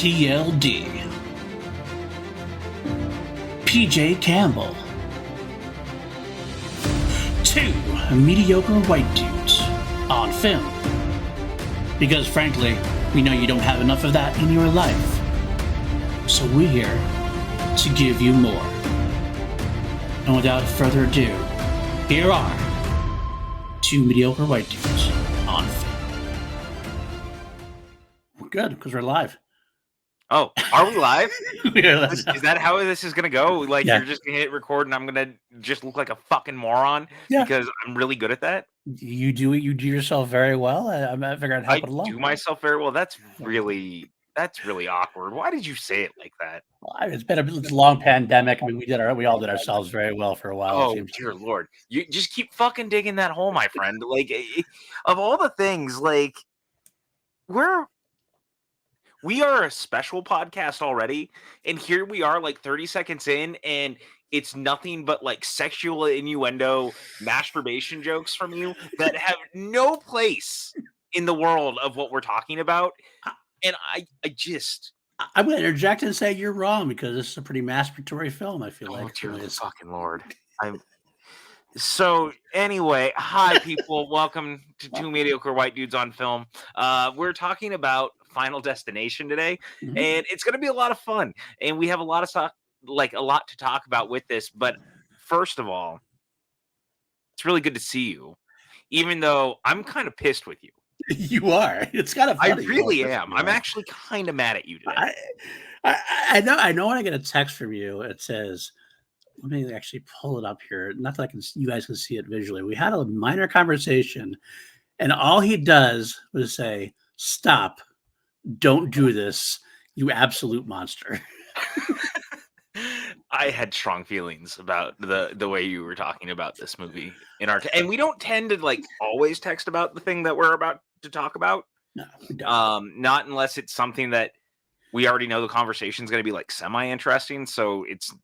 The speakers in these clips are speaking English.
PLD PJ Campbell. 2 mediocre white dudes on film. Because frankly, we know you don't have enough of that in your life. So we're here to give you more. And without further ado, here are 2 mediocre white dudes on film. We're good because we're live. Oh, are we live? Yeah, Is that how this is going to go? Like, Yeah. You're just going to hit record and I'm going to just look like a fucking moron Yeah. because I'm really good at that? You do it. You do yourself very well. I figured I'd help it along. I do myself very well. That's really awkward. Why did you say it like that? Well, it's been it's a long pandemic. I mean, we all did ourselves very well for a while. Oh, dear Lord. You just keep fucking digging that hole, my friend. Like, of all the things, like, we are a special podcast already, and here we are like 30 seconds in, and it's nothing but like sexual innuendo, masturbation jokes from you that have no place in the world of what we're talking about. And I'm going to interject and say you're wrong because this is a pretty masturbatory film, I feel like. Dear fucking Lord. So anyway, hi people, welcome to 2 mediocre white dudes on film. We're talking about Final Destination today, and it's going to be a lot of fun. And we have a lot to talk about with this. But first of all, it's really good to see you, even though I'm kind of pissed with you. You are. It's kind of funny. I really am. I'm actually kind of mad at you today. I know when I get a text from you, it says, let me actually pull it up here. Not that you guys can see it visually. We had a minor conversation, and all he does was say, "Stop. Don't do this, you absolute monster." I had strong feelings about the way you were talking about this movie and we don't tend to like always text about the thing that we're about to talk about. No, we don't. Not unless it's something that we already know the conversation is going to be like semi-interesting, so it's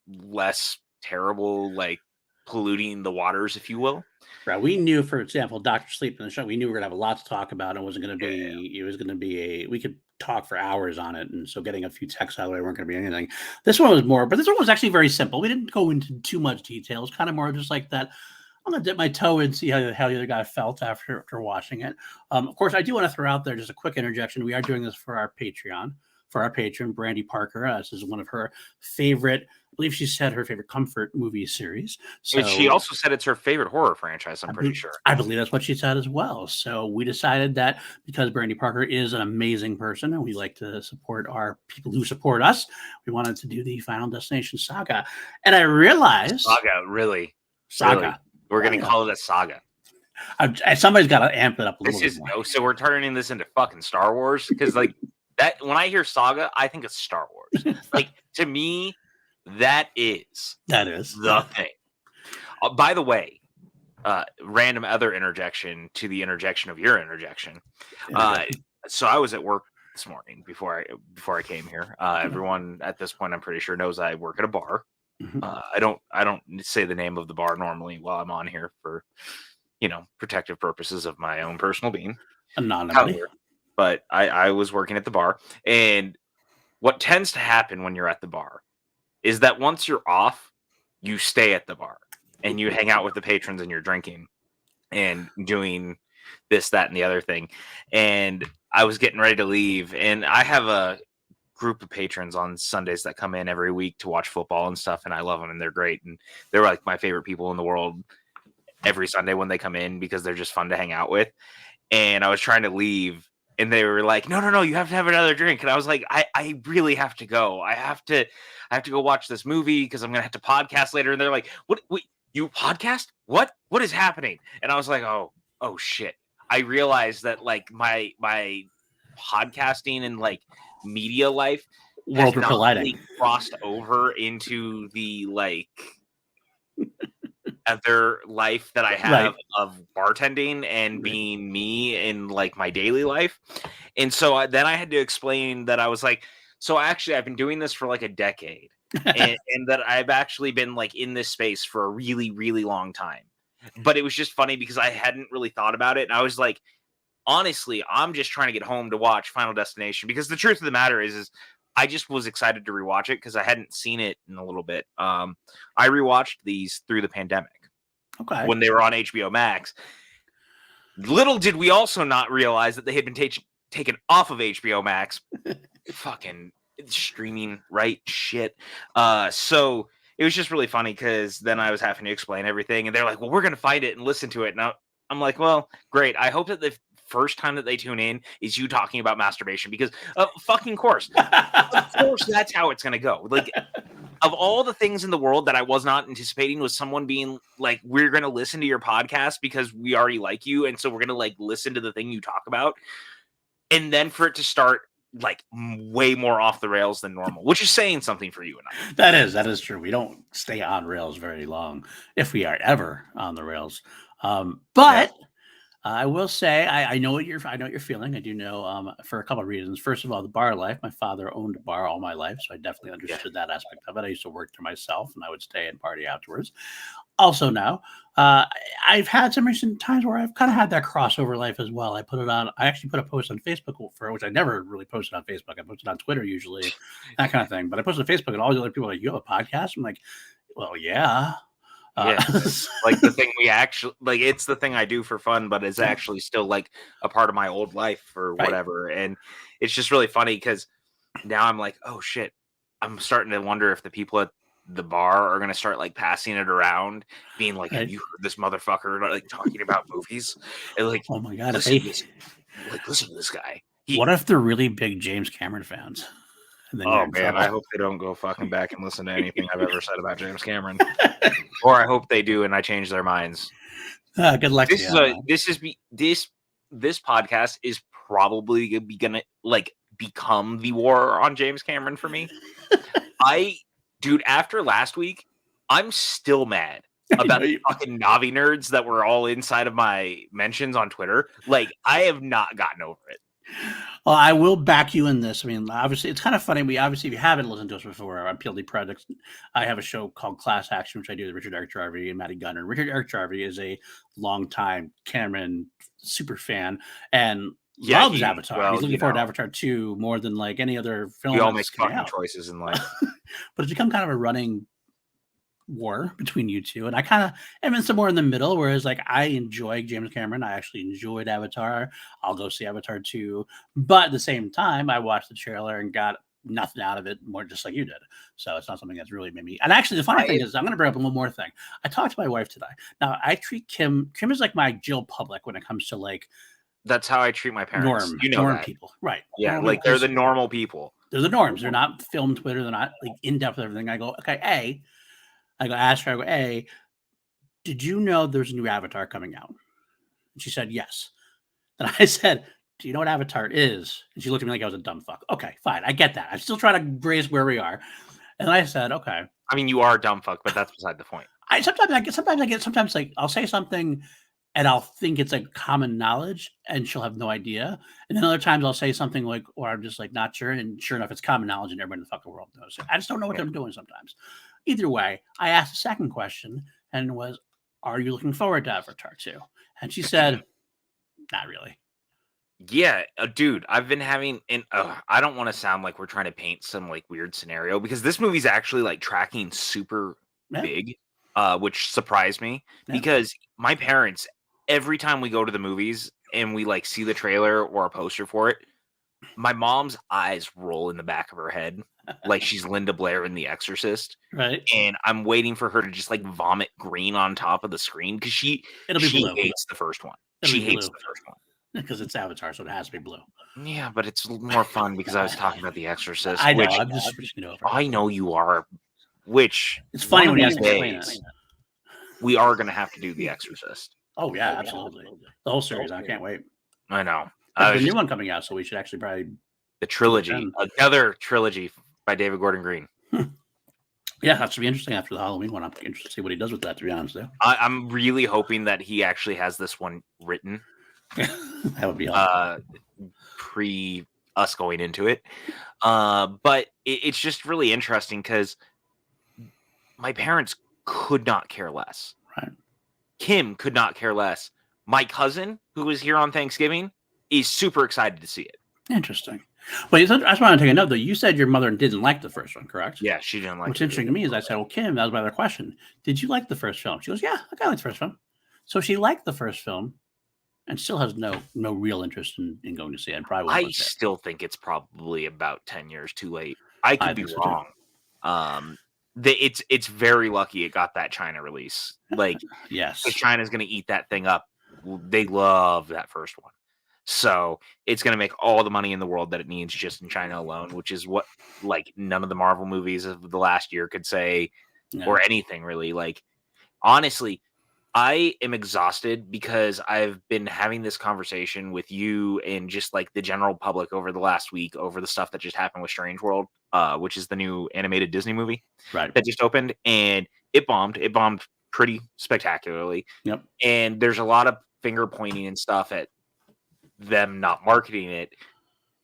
less terrible, like polluting the waters, if you will. Right. We knew, for example, Dr. Sleep in the show, we knew we were going to have a lot to talk about. And it wasn't going to be, It was going to be we could talk for hours on it. And so getting a few texts out of the way weren't going to be anything. This one was more, but this one was actually very simple. We didn't go into too much detail. It was kind of more just like that. I'm going to dip my toe and see how the other guy felt after watching it. Of course, I do want to throw out there just a quick interjection. We are doing this for our Patreon. For our patron, Brandy Parker. This is one of her favorite, I believe she said her favorite comfort movie series. So, and she also said it's her favorite horror franchise, I'm pretty sure. I believe that's what she said as well. So we decided that because Brandy Parker is an amazing person and we like to support our people who support us, we wanted to do the Final Destination saga. And I realized... Saga, really? Saga. Really? We're going to call it a saga. Somebody's got to amp it up a little bit more. So we're turning this into fucking Star Wars? Because like... That when I hear saga, I think of Star Wars. Like, to me, that is the thing. By the way, random other interjection to the interjection of your interjection. So I was at work this morning before I came here. Everyone at this point, I'm pretty sure, knows I work at a bar. I don't say the name of the bar normally while I'm on here for protective purposes of my own personal being. Anonymity. But I was working at the bar, and what tends to happen when you're at the bar is that once you're off, you stay at the bar and you hang out with the patrons and you're drinking and doing this, that, and the other thing. And I was getting ready to leave, and I have a group of patrons on Sundays that come in every week to watch football and stuff, and I love them, and they're great, and they're like my favorite people in the world every Sunday when they come in because they're just fun to hang out with. And I was trying to leave, and they were like, no, you have to have another drink. And I was like, I really have to go. I have to go watch this movie because I'm going to have to podcast later. And they're like, what, you podcast? What is happening? And I was like, oh shit. I realized that like my podcasting and like media life world are colliding. Really crossed over into the like other life that I have of bartending and being me in like my daily life. And so then I had to explain that I was like, so actually I've been doing this for like a decade and that I've actually been like in this space for a really, really long time. But it was just funny because I hadn't really thought about it. And I was like, honestly, I'm just trying to get home to watch Final Destination because the truth of the matter is I just was excited to rewatch it because I hadn't seen it in a little bit. I rewatched these through the pandemic when they were on HBO Max. Little did we also not realize that they had been taken off of HBO Max. Fucking streaming right shit. So it was just really funny because then I was having to explain everything, and they're like, "Well, we're gonna find it and listen to it." Now I'm like, "Well, great. I hope that the first time that they tune in is you talking about masturbation because fucking course, of course, that's how it's gonna go." Like, of all the things in the world that I was not anticipating was someone being like, "We're gonna listen to your podcast because we already like you, and so we're gonna like listen to the thing you talk about," and then for it to start like way more off the rails than normal, which is saying something for you and I. That is true. We don't stay on rails very long, if we are ever on the rails. But I will say I know what you're feeling. I do know for a couple of reasons. First of all, the bar life. My father owned a bar all my life, so I definitely understood that aspect of it. I used to work there myself, and I would stay and party afterwards. Also, now I've had some recent times where I've kind of had that crossover life as well. I actually put a post on Facebook for which I never really posted on Facebook. I posted on Twitter usually, that kind of thing. But I posted on Facebook, and all the other people are like, "You have a podcast?" I'm like, "Well, yeah." Yeah, like the thing we actually like, it's the thing I do for fun, but it's actually still like a part of my old life or whatever. And it's just really funny because now I'm like, oh shit, I'm starting to wonder if the people at the bar are gonna start like passing it around, being like, have you heard this motherfucker like talking about movies? And like, oh my god, listen to this guy. What if they're really big James Cameron fans? Oh man, I hope they don't go fucking back and listen to anything I've ever said about James Cameron. Or I hope they do and I change their minds. Good luck. This podcast is probably gonna like become the war on James Cameron for me. Dude, after last week, I'm still mad about the fucking Navi nerds that were all inside of my mentions on Twitter. Like, I have not gotten over it. Well, I will back you in this. I mean, obviously, it's kind of funny. If you haven't listened to us before on PLD Projects, I have a show called Class Action, which I do with Richard Eric Jarvie and Matty Gunner. Richard Eric Jarvie is a longtime Cameron super fan and loves Avatar. Well, he's looking forward to Avatar 2 more than like any other film. We all make fucking choices in life. But it's become kind of a running war between you two, and I kind of am in somewhere in the middle, whereas like I enjoy James Cameron. I actually enjoyed Avatar. I'll go see Avatar 2, but at the same time I watched the trailer and got nothing out of it, more just like you did. So it's not something that's really made me. And actually the funny thing is, I'm going to bring up one more thing. I talked to my wife today. Now I treat Kim is like my Jill Public when it comes to like, that's how I treat my parents. Norm people, right? Yeah, like they're the normal people. They're the norms. They're not film Twitter. They're not like in depth with everything. I go, okay, ask her, hey, did you know there's a new Avatar coming out? And she said, yes. And I said, do you know what Avatar is? And she looked at me like I was a dumb fuck. Okay, fine. I get that. I'm still trying to raise where we are. And I said, okay. I mean, you are a dumb fuck, but that's beside the point. Sometimes like I'll say something and I'll think it's like common knowledge and she'll have no idea. And then other times I'll say something like, or I'm just like not sure. And sure enough, it's common knowledge and everybody in the fucking world knows it. I just don't know what I'm doing sometimes. Either way, I asked a second question and was, are you looking forward to Avatar 2? And she said, not really. Yeah, dude, I've been having, and I don't want to sound like we're trying to paint some like weird scenario because this movie's actually like tracking super big, which surprised me because my parents, every time we go to the movies and we like see the trailer or a poster for it, my mom's eyes roll in the back of her head like she's Linda Blair in The Exorcist. Right. And I'm waiting for her to just like vomit green on top of the screen because she hates the first one. She hates the first one. Because it's Avatar, so it has to be blue. Yeah, but it's more fun because I was talking about The Exorcist. I know, I'm just switching it over. I know you are. Which it's funny when you have to explain it. We are going to have to do The Exorcist. Oh yeah, absolutely. The whole series. I can't wait. I know. There's a new one coming out, so we should actually probably the trilogy, another trilogy by David Gordon Green. Yeah, that should be interesting after the Halloween one. I'm interested to see what he does with that. To be honest, I'm really hoping that he actually has this one written. That would be awesome. Pre us going into it. But it's just really interesting because my parents could not care less. Right. Kim could not care less. My cousin, who was here on Thanksgiving, is super excited to see it. Interesting. Well, I just want to take a note, though. You said your mother didn't like the first one, correct? Yeah, she didn't like What's it. interesting to me is I said, well, Kim, that was my other question. Did you like the first film? She goes, yeah, I liked the first film. So she liked the first film and still has no real interest in going to see it. And probably won't I go see it. still think it's probably about 10 years too late. I could be think so, wrong. It's very lucky it got that China release. Like, Yes. if China's going to eat that thing up, they love that first one. So it's going to make all the money in the world that it needs just in China alone, which is what like none of the Marvel movies of the last year could say, Yeah. or anything really. Like, honestly, I am exhausted because I've been having this conversation with you and just like the general public over the last week over the stuff that just happened with Strange World, which is the new animated Disney movie Right. that just opened, and it bombed. It bombed pretty spectacularly. Yep. And there's a lot of finger pointing and stuff at them not marketing it.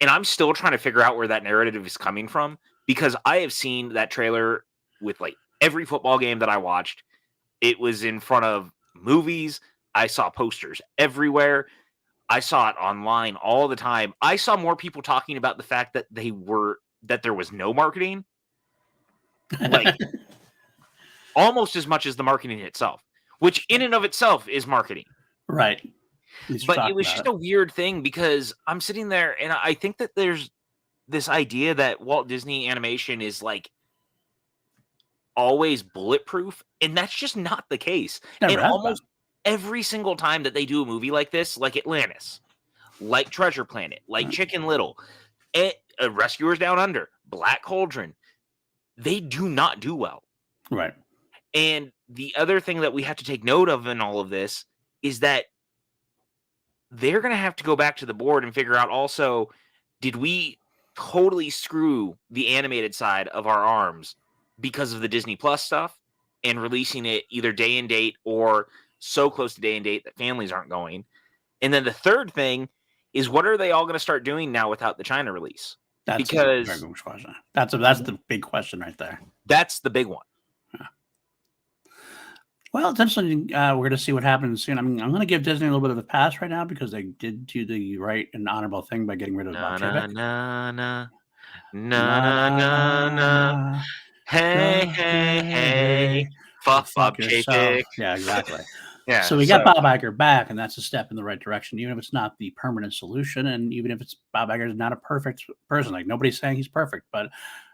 And I'm still trying to figure out where that narrative is coming from, because I have seen that trailer with like every football game that I watched. It was in front of movies. I saw posters everywhere. I saw it online all the time. I saw more people talking about the fact that there was no marketing, like almost as much as the marketing itself, which in and of itself is marketing. Right. But it was just a weird thing, because I'm sitting there and I think that there's this idea that Walt Disney Animation is like always bulletproof, and that's just not the case. And almost every single time that they do a movie like this, like Atlantis, like Treasure Planet, like Chicken Little, Rescuers Down Under, Black Cauldron, they do not do well. Right. And the other thing that we have to take note of in all of this is that they're going to have to go back to the board and figure out also, did we totally screw the animated side of our arms because of the Disney Plus stuff and releasing it either day and date or so close to day and date that families aren't going? And then the third thing is, what are they all going to start doing now without the China release? That's the big question right there. That's the big one. Well, it's interesting. We're going to see what happens soon. I mean, I'm going to give Disney a little bit of a pass right now because they did do the right and honorable thing by getting rid of Bob Chapek. Hey, fuck Bob Chapek. Yeah, exactly. Yeah. So we got Bob Iger back, and that's a step in the right direction, even if it's not the permanent solution, and even if Bob Iger is not a perfect person. Like, nobody's saying he's perfect, but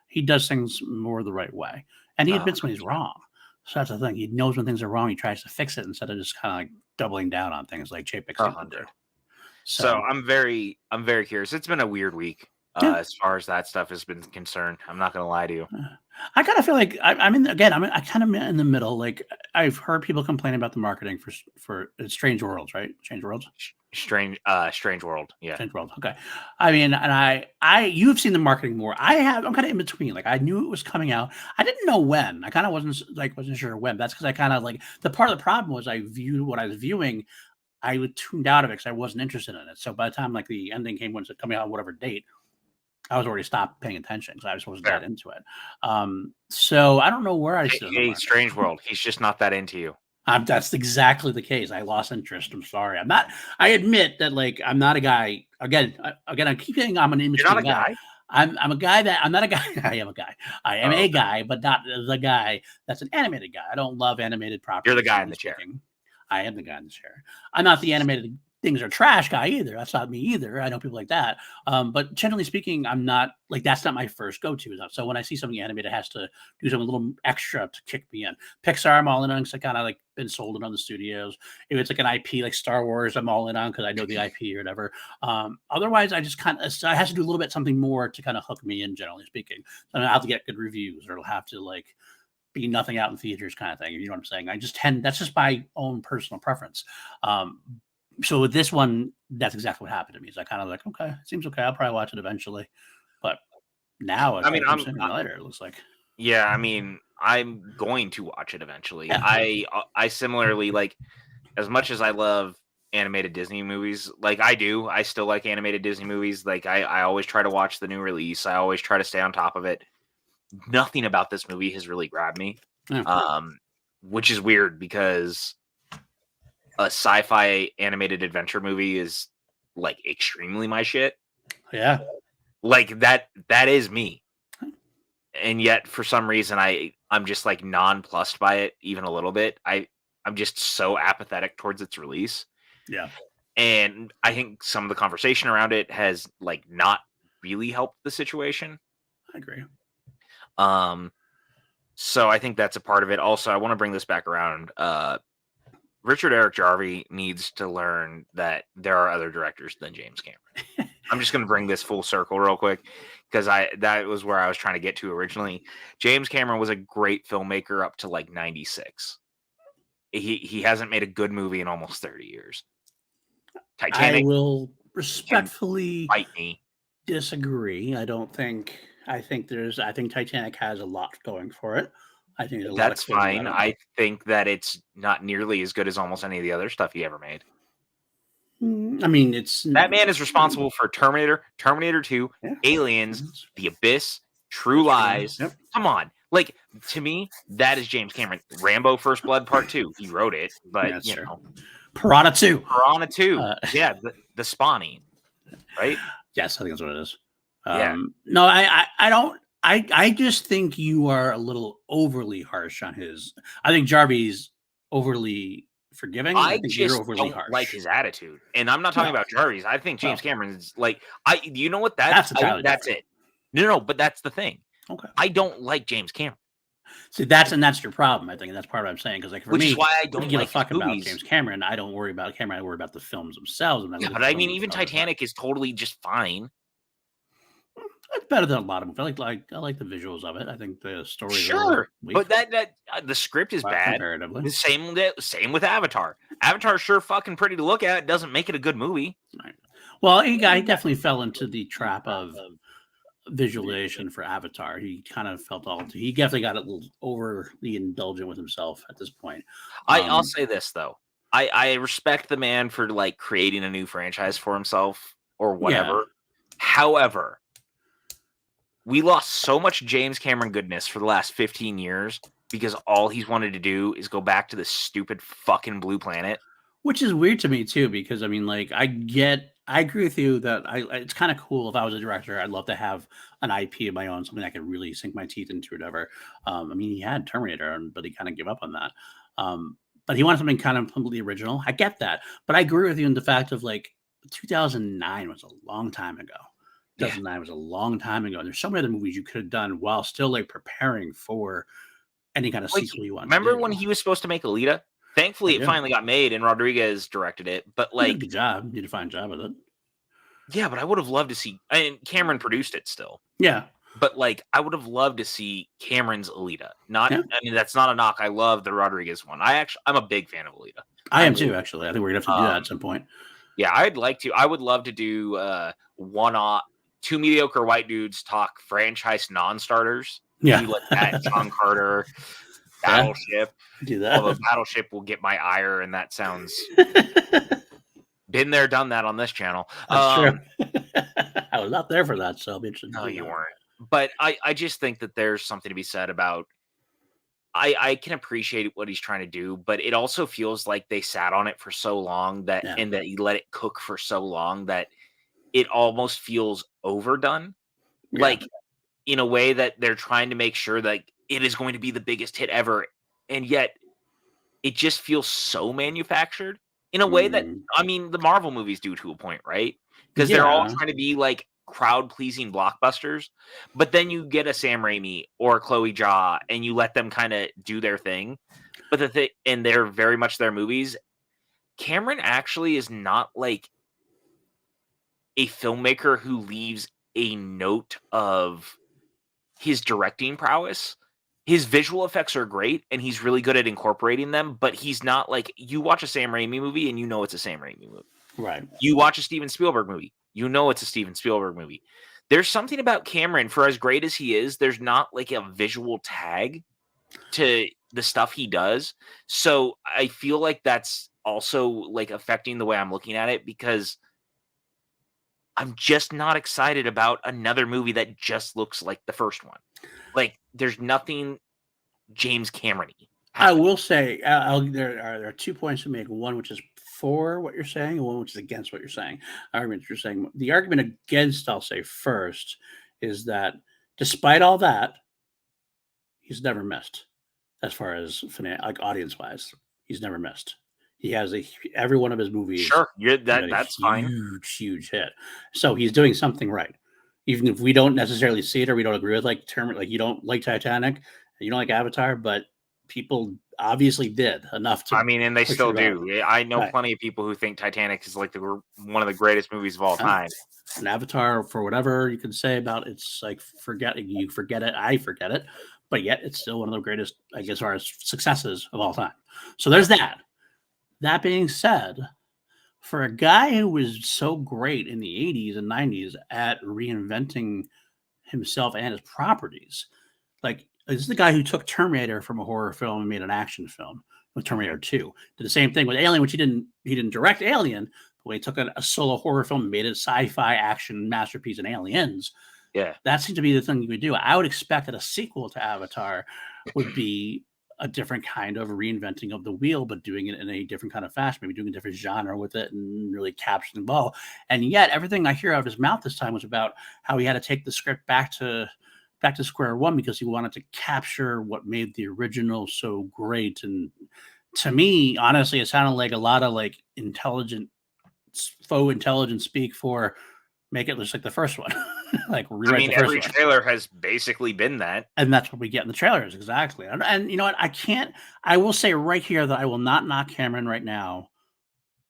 he does things more the right way, and he admits when he's wrong. So that's the thing. He knows when things are wrong. He tries to fix it instead of just kind of like doubling down on things like Chapek seems to do. So I'm very curious. It's been a weird week as far as that stuff has been concerned. I'm not going to lie to you. I kind of feel like I kind of in the middle. Like, I've heard people complain about the marketing for Strange Worlds, right? Strange Worlds. Strange World. Yeah. Strange World. Okay. I mean, and you've seen the marketing more. I'm kind of in between. Like, I knew it was coming out. I didn't know when. I kind of wasn't sure when. That's because I kind of like, the part of the problem was I viewed what I was viewing. I tuned out of it because I wasn't interested in it. So by the time like the ending came, when it's coming out, whatever date, I was already stopped paying attention because I just wasn't that into it. So I don't know where I stood. Hey, Strange World. He's just not that into you. That's exactly the case. I lost interest. I'm sorry. I'm not. I admit that, like, I'm not a guy. Again, I keep saying I'm an in-between You're not a guy. I'm a guy that I'm not a guy. I am a guy. I am a guy, but not the guy that's an animated guy. I don't love animated properties. You're the guy in the chair. I am the guy in the chair. I'm not the animated things are trash guy either. That's not me either. I know people like that. But generally speaking, I'm not like, that's not my first go-to. So when I see something animated, it has to do something a little extra to kick me in. Pixar, I'm all in on because I kind of like been sold in on the studios. If it's like an IP like Star Wars, I'm all in on because I know the IP or whatever. Otherwise, I just kind of, it has to do a little bit something more to kind of hook me in, generally speaking. So I'll have to get good reviews, or it'll have to like be nothing out in theaters kind of thing. You know what I'm saying? That's just my own personal preference. So with this one, that's exactly what happened to me. So I kind of like, okay, it seems okay. I'll probably watch it eventually. But now, I'm later. It looks like. Yeah, I mean, I'm going to watch it eventually. Yeah. I similarly, like, as much as I love animated Disney movies, like I still like animated Disney movies. Like I always try to watch the new release. I always try to stay on top of it. Nothing about this movie has really grabbed me, which is weird because a sci-fi animated adventure movie is like extremely my shit. Yeah. Like that is me. And yet for some reason I'm just like nonplussed by it even a little bit. I'm just so apathetic towards its release. Yeah. And I think some of the conversation around it has like not really helped the situation. I agree. So I think that's a part of it. Also, I want to bring this back around. Richard Eric Jarvie needs to learn that there are other directors than James Cameron. I'm just going to bring this full circle real quick because that was where I was trying to get to originally. James Cameron was a great filmmaker up to like 96. He hasn't made a good movie in almost 30 years. Titanic. I will respectfully fight me. Disagree. I think Titanic has a lot going for it. I think there's a That's lot of fine. I think that it's not nearly as good as almost any of the other stuff he ever made. I mean, that man is responsible for Terminator, Terminator 2, Aliens, The Abyss, True Lies. Yep. Come on. Like, to me, that is James Cameron. Rambo First Blood Part 2. He wrote it, but, you know. Piranha 2. Piranha 2. Yeah, the spawning. Right? Yes, I think that's what it is. Yeah. No, I don't. I just think you are a little overly harsh on his. I think Jarvie's overly forgiving. I think you're overly harsh. Like his attitude, and I'm not talking about Jarvie's. I think James Cameron's like You know what? That's it. No, but that's the thing. Okay. I don't like James Cameron. See, that's your problem. I think, and that's part of what I'm saying. Because like for me, is why I don't give like a fuck about movies. James Cameron. I don't worry about Cameron. I worry about the films themselves. Yeah, but I mean, even Titanic is totally just fine. It's better than a lot of movies. I like the visuals of it. I think the story. Sure, but that the script is bad. Comparatively, same with Avatar. Avatar's sure fucking pretty to look at. It doesn't make it a good movie. Right. Well, I definitely fell into the trap of visualization for Avatar. He kind of felt he definitely got a little overly indulgent with himself at this point. I'll say this though. I respect the man for like creating a new franchise for himself or whatever. Yeah. However, we lost so much James Cameron goodness for the last 15 years because all he's wanted to do is go back to this stupid fucking blue planet. Which is weird to me too, because I mean, like, I agree with you that it's kind of cool. If I was a director, I'd love to have an IP of my own, something I could really sink my teeth into, whatever. I mean, he had Terminator, but he kind of gave up on that. But he wanted something kind of completely original. I get that, but I agree with you in the fact of like 2009 was a long time ago. 2009 was a long time ago. And there's so many other movies you could have done while still like preparing for any kind of sequel you want. Remember when he was supposed to make Alita? Thankfully, it finally got made and Rodriguez directed it. But like, good job. You did a fine job with it. Yeah, but I would have loved to see. And Cameron produced it still. Yeah, but like, I would have loved to see Cameron's Alita. I mean, that's not a knock. I love the Rodriguez one. I'm a big fan of Alita. I am too. Actually, I think we're gonna have to do that at some point. Yeah, I'd like to. I would love to do two mediocre white dudes talk franchise non-starters. Yeah, do like that. John Carter, Battleship. Do that. Although Battleship will get my ire, and that sounds. Been there, done that on this channel. That's true. I was not there for that, so I'll be interested. No, you weren't. But I just think that there's something to be said about. I can appreciate what he's trying to do, but it also feels like they sat on it for so long and that he let it cook for so long that it almost feels overdone. Yeah. Like in a way that they're trying to make sure that it is going to be the biggest hit ever. And yet it just feels so manufactured in a way that, I mean, the Marvel movies do to a point, right? Because they're all trying to be like crowd-pleasing blockbusters, but then you get a Sam Raimi or Chloe Zhao and you let them kind of do their thing. But and they're very much their movies. Cameron actually is not like a filmmaker who leaves a note of his directing prowess. His visual effects are great and he's really good at incorporating them, but he's not like, you watch a Sam Raimi movie and you know it's a Sam Raimi movie. Right. You watch a Steven Spielberg movie, you know it's a Steven Spielberg movie. There's something about Cameron, for as great as he is, there's not like a visual tag to the stuff he does. So I feel like that's also like affecting the way I'm looking at it, because I'm just not excited about another movie that just looks like the first one. Like, there's nothing James Cameron-y I will say there are 2 points to make. One which is for what you're saying, and one which is against what you're saying. Argument you're saying. The argument against, I'll say first, is that despite all that, he's never missed as far as like audience wise. He's never missed. He has every one of his movies. Sure, that's fine. Huge hit. So he's doing something right, even if we don't necessarily see it or we don't agree with like you don't like Titanic, you don't like Avatar, but people obviously did enough to. I mean, and they still do. Out. I know plenty of people who think Titanic is like one of the greatest movies of all time. An Avatar, for whatever you can say about it's like you forget it, I forget it, but yet it's still one of the greatest, I guess, as far as successes of all time. So there's that. That being said, for a guy who was so great in the 80s and 90s at reinventing himself and his properties, like this is the guy who took Terminator from a horror film and made an action film with Terminator 2. Did the same thing with Alien, which he didn't direct Alien, but when he took a solo horror film and made a sci-fi action masterpiece in Aliens. Yeah. That seems to be the thing you would do. I would expect that a sequel to Avatar would be a different kind of reinventing of the wheel, but doing it in a different kind of fashion, maybe doing a different genre with it and really capturing the ball. And yet everything I hear out of his mouth this time was about how he had to take the script back to square one because he wanted to capture what made the original so great. And to me, honestly, it sounded like a lot of like faux intelligence speak for make it just like the first one. Like rewrite the first every trailer has basically been that. And that's what we get in the trailers, exactly. And you know what? I will say right here that I will not knock Cameron right now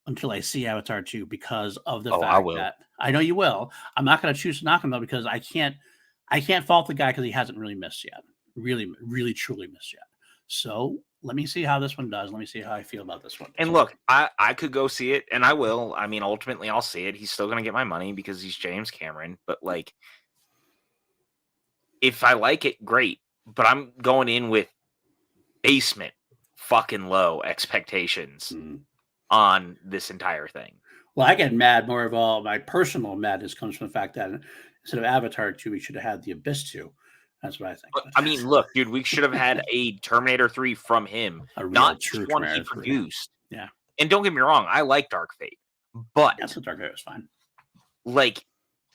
until I see Avatar 2 because of the fact that I know you will. I'm not going to choose to knock him though, because I can't fault the guy because he hasn't really missed yet. Really, really, truly missed yet. So let me see how this one does. Let me see how I feel about this one. And look, I could go see it, and I will. I mean, ultimately, I'll see it. He's still going to get my money because he's James Cameron. But, like, if I like it, great. But I'm going in with basement fucking low expectations on this entire thing. Well, I get mad. More of all, my personal madness comes from the fact that instead of Avatar 2, we should have had The Abyss 2. That's what I think. I mean, look, dude, we should have had a Terminator 3 from him, not just one he produced. Yeah. And don't get me wrong, I like Dark Fate, but that's what Dark Fate was fine. Like,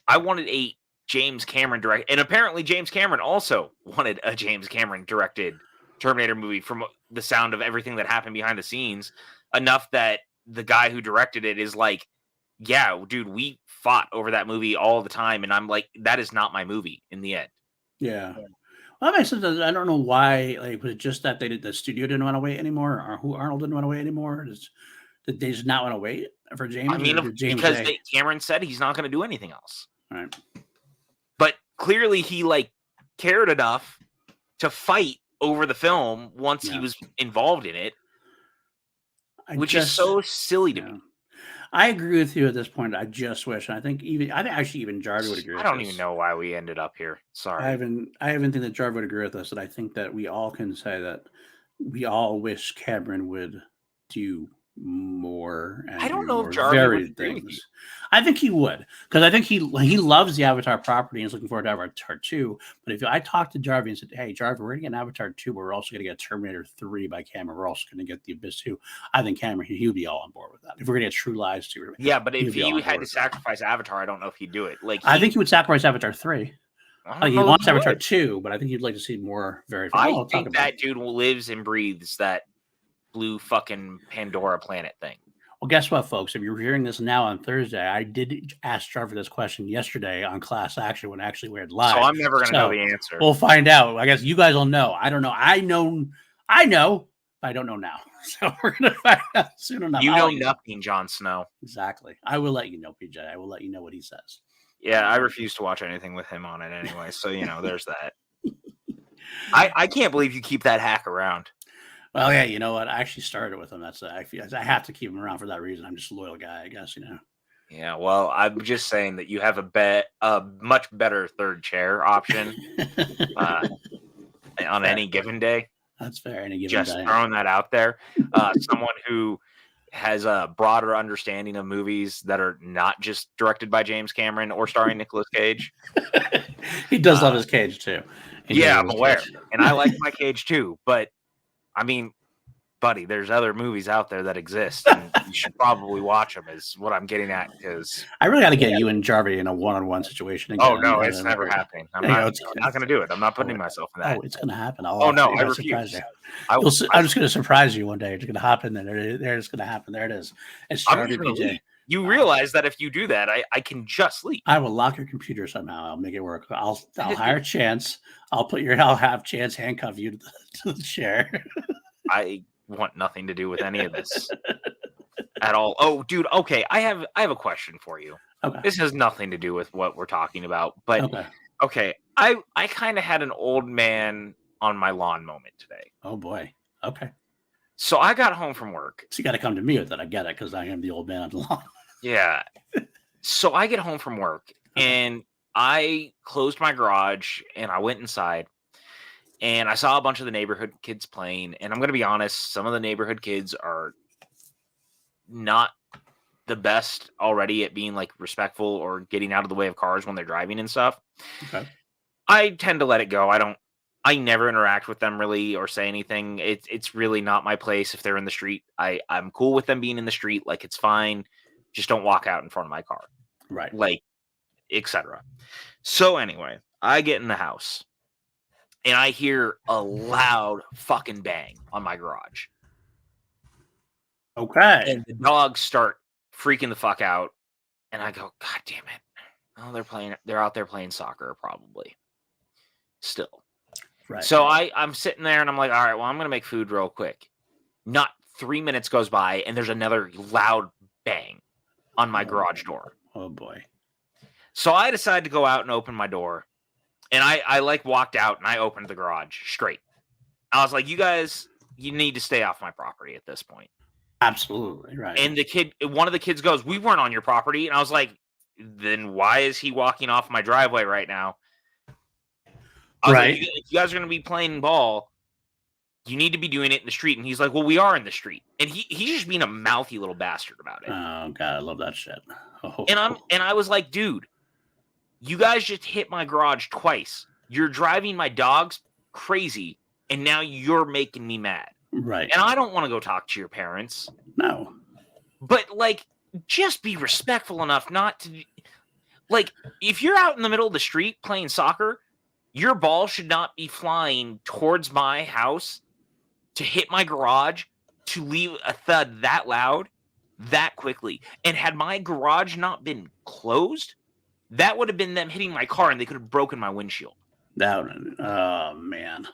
I wanted a James Cameron direct, and apparently James Cameron also wanted a James Cameron directed Terminator movie from the sound of everything that happened behind the scenes, enough that the guy who directed it is like, yeah, dude, we fought over that movie all the time, and I'm like, that is not my movie in the end. Yeah. Well, that makes sense. I don't know why. Like, was it just that the studio didn't want to wait anymore, or who Arnold didn't want to wait anymore? Did they just not want to wait for James? I mean, because Cameron said he's not going to do anything else. Right. But clearly, he cared enough to fight over the film once he was involved in it, which is so silly to me. I agree with you at this point. I just wish, and I think actually even Jarvis would agree with us. I don't even know why we ended up here. Sorry. I even think that Jarvis would agree with us, and I think that we all can say that we all wish Cameron would do more. And I don't know if Jarvis would things. I think he would, because I think he loves the Avatar property and is looking forward to Avatar 2. But if I talked to Jarvis and said, "Hey, Jarvis, we're going to get an Avatar 2, but we're also going to get Terminator 3 by Cameron. We're also going to get The Abyss 2," I think Cameron he would be all on board with that. If we're going to get True Lies 2, yeah. But if he had to sacrifice Avatar, I don't know if he'd do it. I think he would sacrifice Avatar 3. He wants Avatar 2, but I think you'd like to see more. I think that dude lives and breathes that blue fucking Pandora planet thing. Well, guess what, folks? If you're hearing this now on Thursday, I did ask Jarvis this question yesterday on Class Action when actually we had live. So I'm never going to know the answer. We'll find out. I guess you guys will know. I don't know. I know. But I don't know now. So we're going to find out soon enough. You know nothing, Jon Snow. Exactly. I will let you know, PJ. I will let you know what he says. Yeah, I refuse to watch anything with him on it anyway. So, there's that. I can't believe you keep that hack around. Well, yeah, you know what? I actually started with him. I have to keep him around for that reason. I'm just a loyal guy, I guess, Yeah, well, I'm just saying that you have a much better third chair option on any given day. That's fair. Any given just day. Throwing that out there. Someone who has a broader understanding of movies that are not just directed by James Cameron or starring Nicolas Cage. He does love his Cage too. I'm aware, and I like my Cage too, but. I mean, buddy, there's other movies out there that exist, and you should probably watch them. Is what I'm getting at. Because I really got to get you and Jarvie in a one-on-one situation again. oh no, it's never happening. I'm not going to do it. I'm not putting myself in that. Oh, it's going to happen. Oh no, I refuse. I'm just going to surprise you one day. You're just going to hop in there. There it's going to happen. There it is. It's Jarvie PJ. You realize that if you do that, I can just leave. I will lock your computer somehow. I'll make it work. I'll hire Chance. I'll have Chance handcuff you to the chair. I want nothing to do with any of this at all. Oh, dude. Okay, I have a question for you. Okay. This has nothing to do with what we're talking about, but okay. I kind of had an old man on my lawn moment today. Oh boy. Okay. So I got home from work. So you got to come to me with that. I get it because I am the old man on the lawn. Yeah. So I get home from work and I closed my garage and I went inside and I saw a bunch of the neighborhood kids playing. And I'm going to be honest, some of the neighborhood kids are not the best already at being like respectful or getting out of the way of cars when they're driving and stuff. Okay. I tend to let it go. I never interact with them really or say anything. It's really not my place if they're in the street. I'm cool with them being in the street. Like, it's fine. Just don't walk out in front of my car. Right. Like, etc. So anyway, I get in the house and I hear a loud fucking bang on my garage. Okay. And the dogs start freaking the fuck out. And I go, God damn it. Oh, they're out there playing soccer probably. Still. Right. So I'm sitting there and I'm like, all right, well, I'm going to make food real quick. Not 3 minutes goes by and there's another loud bang on my garage door. Oh boy. So I decided to go out and open my door. And I like walked out and I opened the garage straight. I was like, you guys, you need to stay off my property at this point. Absolutely. Right. And one of the kids goes, we weren't on your property. And I was like, then why is he walking off my driveway right now? I was like, if you guys are going to be playing ball, you need to be doing it in the street. And he's like, well, we are in the street. And he's just being a mouthy little bastard about it. Oh God, I love that shit. Oh. And I was like, dude, you guys just hit my garage twice. You're driving my dogs crazy. And now you're making me mad. Right. And I don't want to go talk to your parents. No. But like, just be respectful enough not to, like, if you're out in the middle of the street playing soccer, your ball should not be flying towards my house to hit my garage to leave a thud that loud that quickly. And had my garage not been closed, that would have been them hitting my car and they could have broken my windshield. Oh man.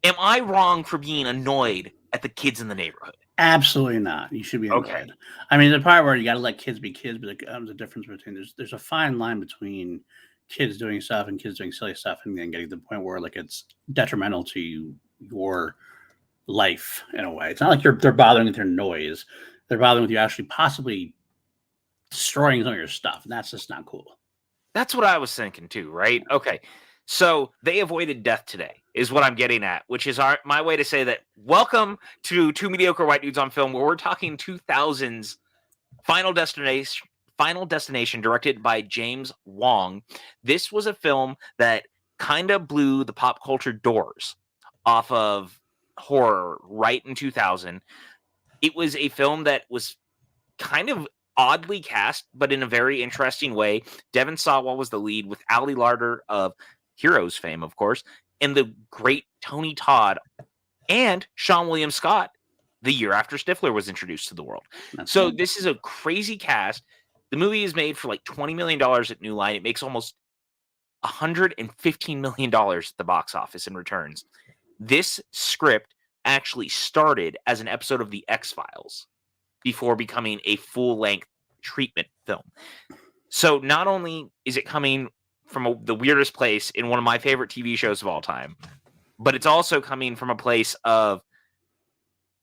Am I wrong for being annoyed at the kids in the neighborhood? Absolutely not. You should be annoyed. Okay. I mean, the part where you got to let kids be kids, but there's a difference between there's a fine line between kids doing stuff and kids doing silly stuff, and then getting to the point where like it's detrimental to your life in a way. It's not like they're bothering with their noise; they're bothering with you actually possibly destroying some of your stuff, and that's just not cool. That's what I was thinking too, right? Okay. So they avoided death today, is what I'm getting at, which is my way to say that welcome to Two Mediocre White Dudes on Film, where we're talking 2000's Final Destination, directed by James Wong. This was a film that kind of blew the pop culture doors off of horror right in 2000. It was a film that was kind of oddly cast, but in a very interesting way. Devon Sawa was the lead, with Ali Larter of Heroes fame, of course, and the great Tony Todd and Sean William Scott the year after Stifler was introduced to the world. So this is a crazy cast. The movie is made for like $20 million at New Line. It makes almost $115 million at the box office in returns. This script actually started as an episode of The X-Files before becoming a full-length treatment film. So not only is it coming from the weirdest place in one of my favorite TV shows of all time, but it's also coming from a place of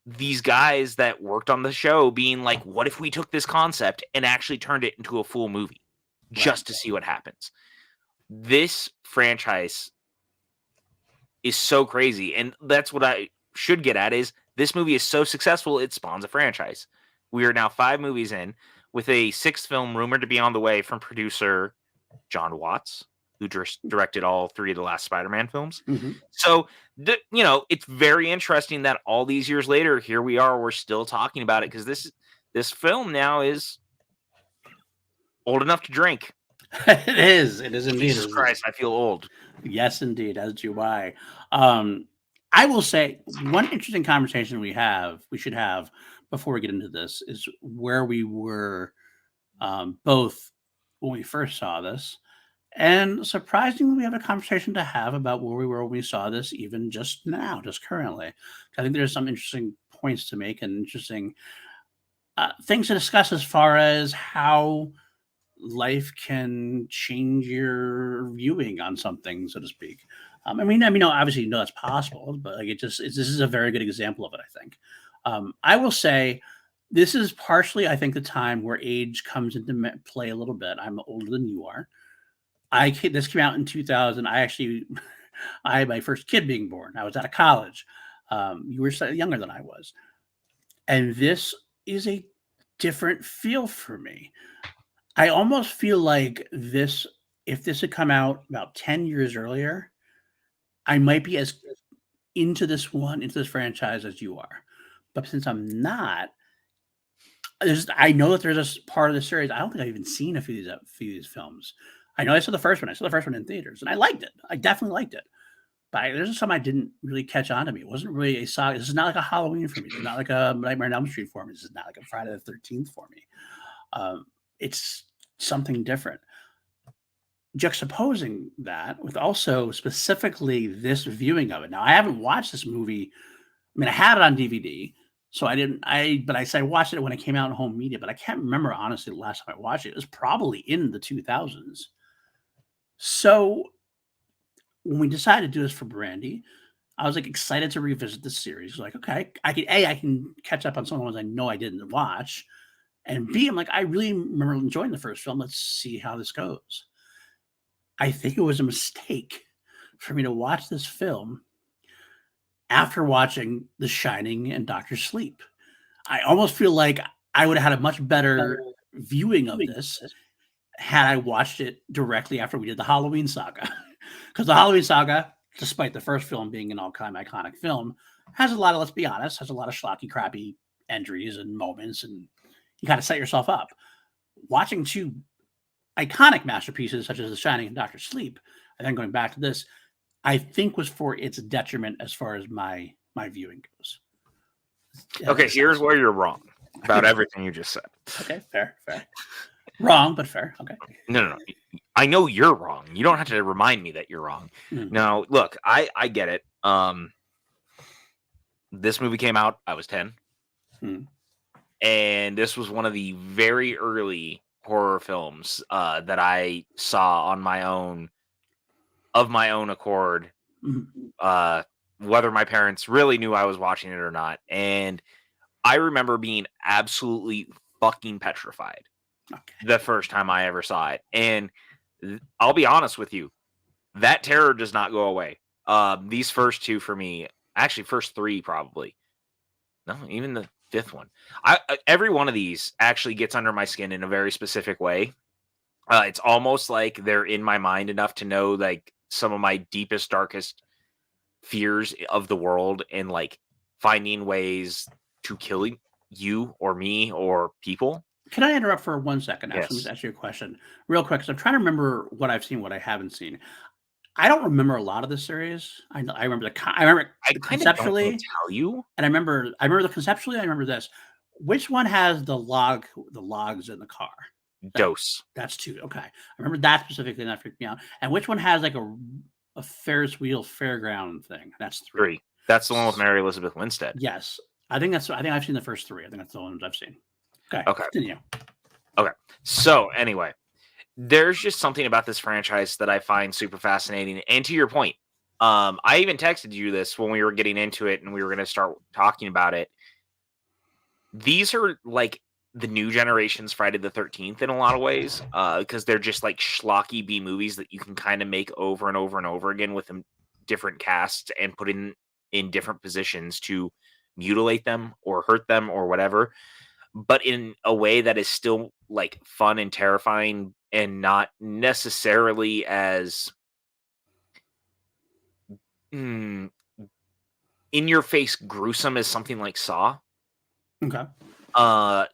these guys that worked on the show being like, what if we took this concept and actually turned it into a full movie just to see what happens? This franchise is so crazy. And that's what I should get at, is this movie is so successful, it spawns a franchise. We are now 5 movies in, with a 6th film rumored to be on the way from producer John Watts, who directed all 3 of the last Spider-Man films. Mm-hmm. So, it's very interesting that all these years later, here we are, we're still talking about it, because this film now is old enough to drink. It is indeed. Jesus Christ, I feel old. Yes, indeed, as do I. I will say one interesting conversation we should have before we get into this is where we were both when we first saw this, and surprisingly, we have a conversation to have about where we were when we saw this, even just now, just currently. I think there's some interesting points to make and interesting things to discuss as far as how life can change your viewing on something, so to speak. Obviously, that's possible, but this is a very good example of it, I think. I will say this is partially, I think, the time where age comes into play a little bit. I'm older than you are. This came out in 2000. I had my first kid being born. I was out of college. You were slightly younger than I was. And this is a different feel for me. I almost feel like if this had come out about 10 years earlier, I might be as into this franchise as you are. But since I'm not, I know that there's a part of the series. I don't think I've even seen a few of these films. I know I saw the first one. I saw the first one in theaters, and I liked it. I definitely liked it. But there's some I didn't really catch on to me. It wasn't really a saga. This is not like a Halloween for me. It's not like a Nightmare on Elm Street for me. This is not like a Friday the 13th for me. It's something different. Juxtaposing that with also specifically this viewing of it. Now, I haven't watched this movie. I had it on DVD, so but I watched it when it came out in home media, but I can't remember, honestly, the last time I watched it. It was probably in the 2000s. So when we decided to do this for Brandy, I was excited to revisit the series. Okay, I can catch up on some of the ones I know I didn't watch. And B, I'm I really remember enjoying the first film. Let's see how this goes. I think it was a mistake for me to watch this film after watching The Shining and Dr. Sleep. I almost feel like I would have had a much better viewing of this had I watched it directly after we did the Halloween saga. Because the Halloween saga, despite the first film being an all-time iconic film, has a lot of, let's be honest, schlocky, crappy entries and moments, and you got to set yourself up. Watching two iconic masterpieces such as The Shining and Dr. Sleep, and then going back to this, I think was for its detriment as far as my viewing goes. Okay, here's where you're wrong about everything you just said. Okay, fair. Wrong, but fair. Okay. No. I know you're wrong. You don't have to remind me that you're wrong. Now, look, I get it. This movie came out, I was 10. And this was one of the very early horror films that I saw on my own, of my own accord, whether my parents really knew I was watching it or not. And I remember being absolutely fucking petrified the first time I ever saw it. And I'll be honest with you, that terror does not go away. These first two for me, actually first three probably. No, even the fifth one. Every one of these actually gets under my skin in a very specific way. It's almost like they're in my mind enough to know some of my deepest, darkest fears of the world, and finding ways to kill you or me or people. Can I interrupt for 1 second? Yes. Let me ask you a question real quick, because I'm trying to remember what I've seen, what I haven't seen. I don't remember a lot of the series. I remember conceptually. Tell you, and I remember the conceptually. I remember this. Which one has the logs in the car? Dose. That's 2. Okay, I remember that specifically, and that freaked me out. And which one has a Ferris wheel fairground thing? That's 3. That's the one with Mary Elizabeth Winstead. Yes, I think I've seen the first 3. I think that's the ones I've seen. Okay. Continue. Okay. So anyway, there's just something about this franchise that I find super fascinating. And to your point, I even texted you this when we were getting into it and we were going to start talking about it. These are the new generation's Friday the 13th in a lot of ways, because they're just schlocky B movies that you can kind of make over and over and over again with different casts and put in different positions to mutilate them or hurt them or whatever, but in a way that is still fun and terrifying and not necessarily as in your face gruesome as something like Saw. Okay.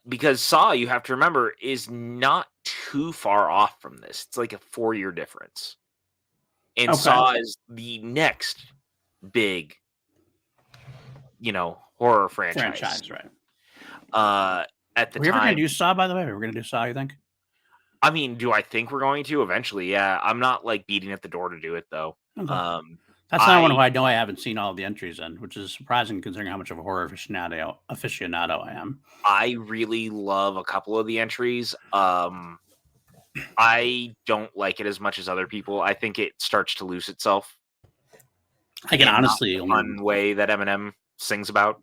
Because Saw, you have to remember, is not too far off from this. It's like a 4-year difference. And Okay. Saw is the next big, horror franchise. Right. At the Are we ever going time, to do Saw, by the way? Are we going to do Saw, you think? I mean, do I think we're going to eventually? Yeah, I'm not like beating at the door to do it though. Okay. That's not one I who I know I haven't seen all of the entries in, which is surprising considering how much of a horror aficionado I am. I really love a couple of the entries. I don't like it as much as other people. I think it starts to lose itself. I can in not honestly the only fun way that Eminem sings about.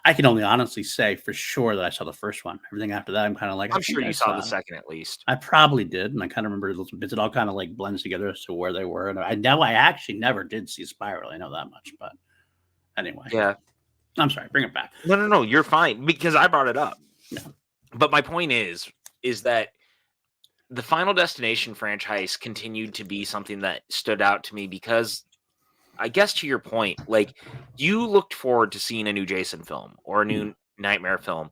I can only honestly say for sure that I saw the first one. Everything after that, I'm kind of like, I'm sure you saw the second at least. I probably did, and I kind of remember those bits. It all kind of like blends together as to where they were. And I know I actually never did see Spiral. I know that much, but anyway. Yeah. I'm sorry. Bring it back. No. You're fine because I brought it up. Yeah. But my point is that the Final Destination franchise continued to be something that stood out to me because, I guess to your point, like you looked forward to seeing a new Jason film or a new Nightmare film.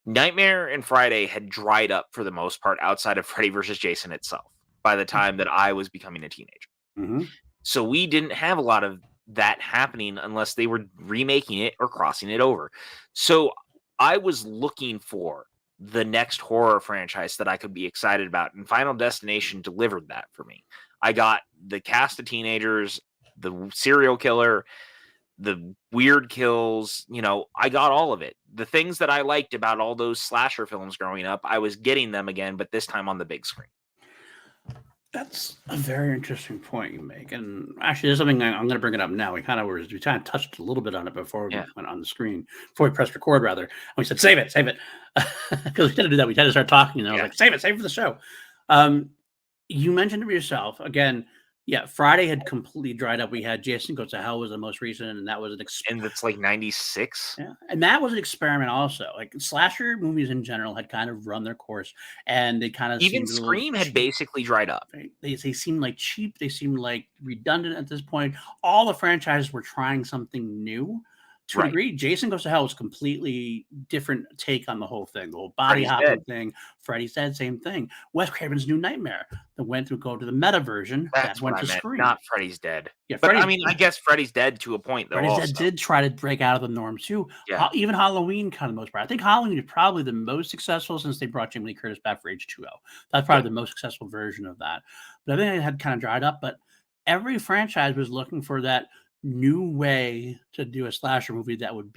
Nightmare and Friday had dried up for the most part outside of Freddy vs. Jason itself by the time that I was becoming a teenager. Mm-hmm. So we didn't have a lot of that happening unless they were remaking it or crossing it over. So I was looking for the next horror franchise that I could be excited about, and Final Destination delivered that for me. I got the cast of teenagers, the serial killer, the weird kills, I got all of it. The things that I liked about all those slasher films growing up, I was getting them again, but this time on the big screen. That's a very interesting point you make. And actually, there's something I'm going to bring it up now. We kind of touched a little bit on it before we went on the screen, before we pressed record, rather. And we said, save it. Because we tend to do that. We tend to start talking, and I was like, save it for the show. You mentioned it yourself. Again, Friday had completely dried up. We had Jason Goes to Hell was the most recent, and that was and it's like 96. Yeah, and that was an experiment also. Like slasher movies in general had kind of run their course, and they kind of even Scream had basically dried up. Right? They seemed like cheap. They seemed like redundant at this point. All the franchises were trying something new. To a degree, Jason Goes to Hell was completely different take on the whole thing. The whole body hopping thing. Freddy's Dead, same thing. Wes Craven's New Nightmare that went to go to the meta version. That's that went what to I meant, Scream. not Freddy's Dead. Yeah, but I mean, I guess Freddy's Dead to a point though. Freddy's Dead did try to break out of the norm too. Yeah. Even Halloween, kind of the most part. I think Halloween is probably the most successful since they brought Jamie Lee Curtis back for H2O. That's probably the most successful version of that. But I think it had kind of dried up. But every franchise was looking for that new way to do a slasher movie that would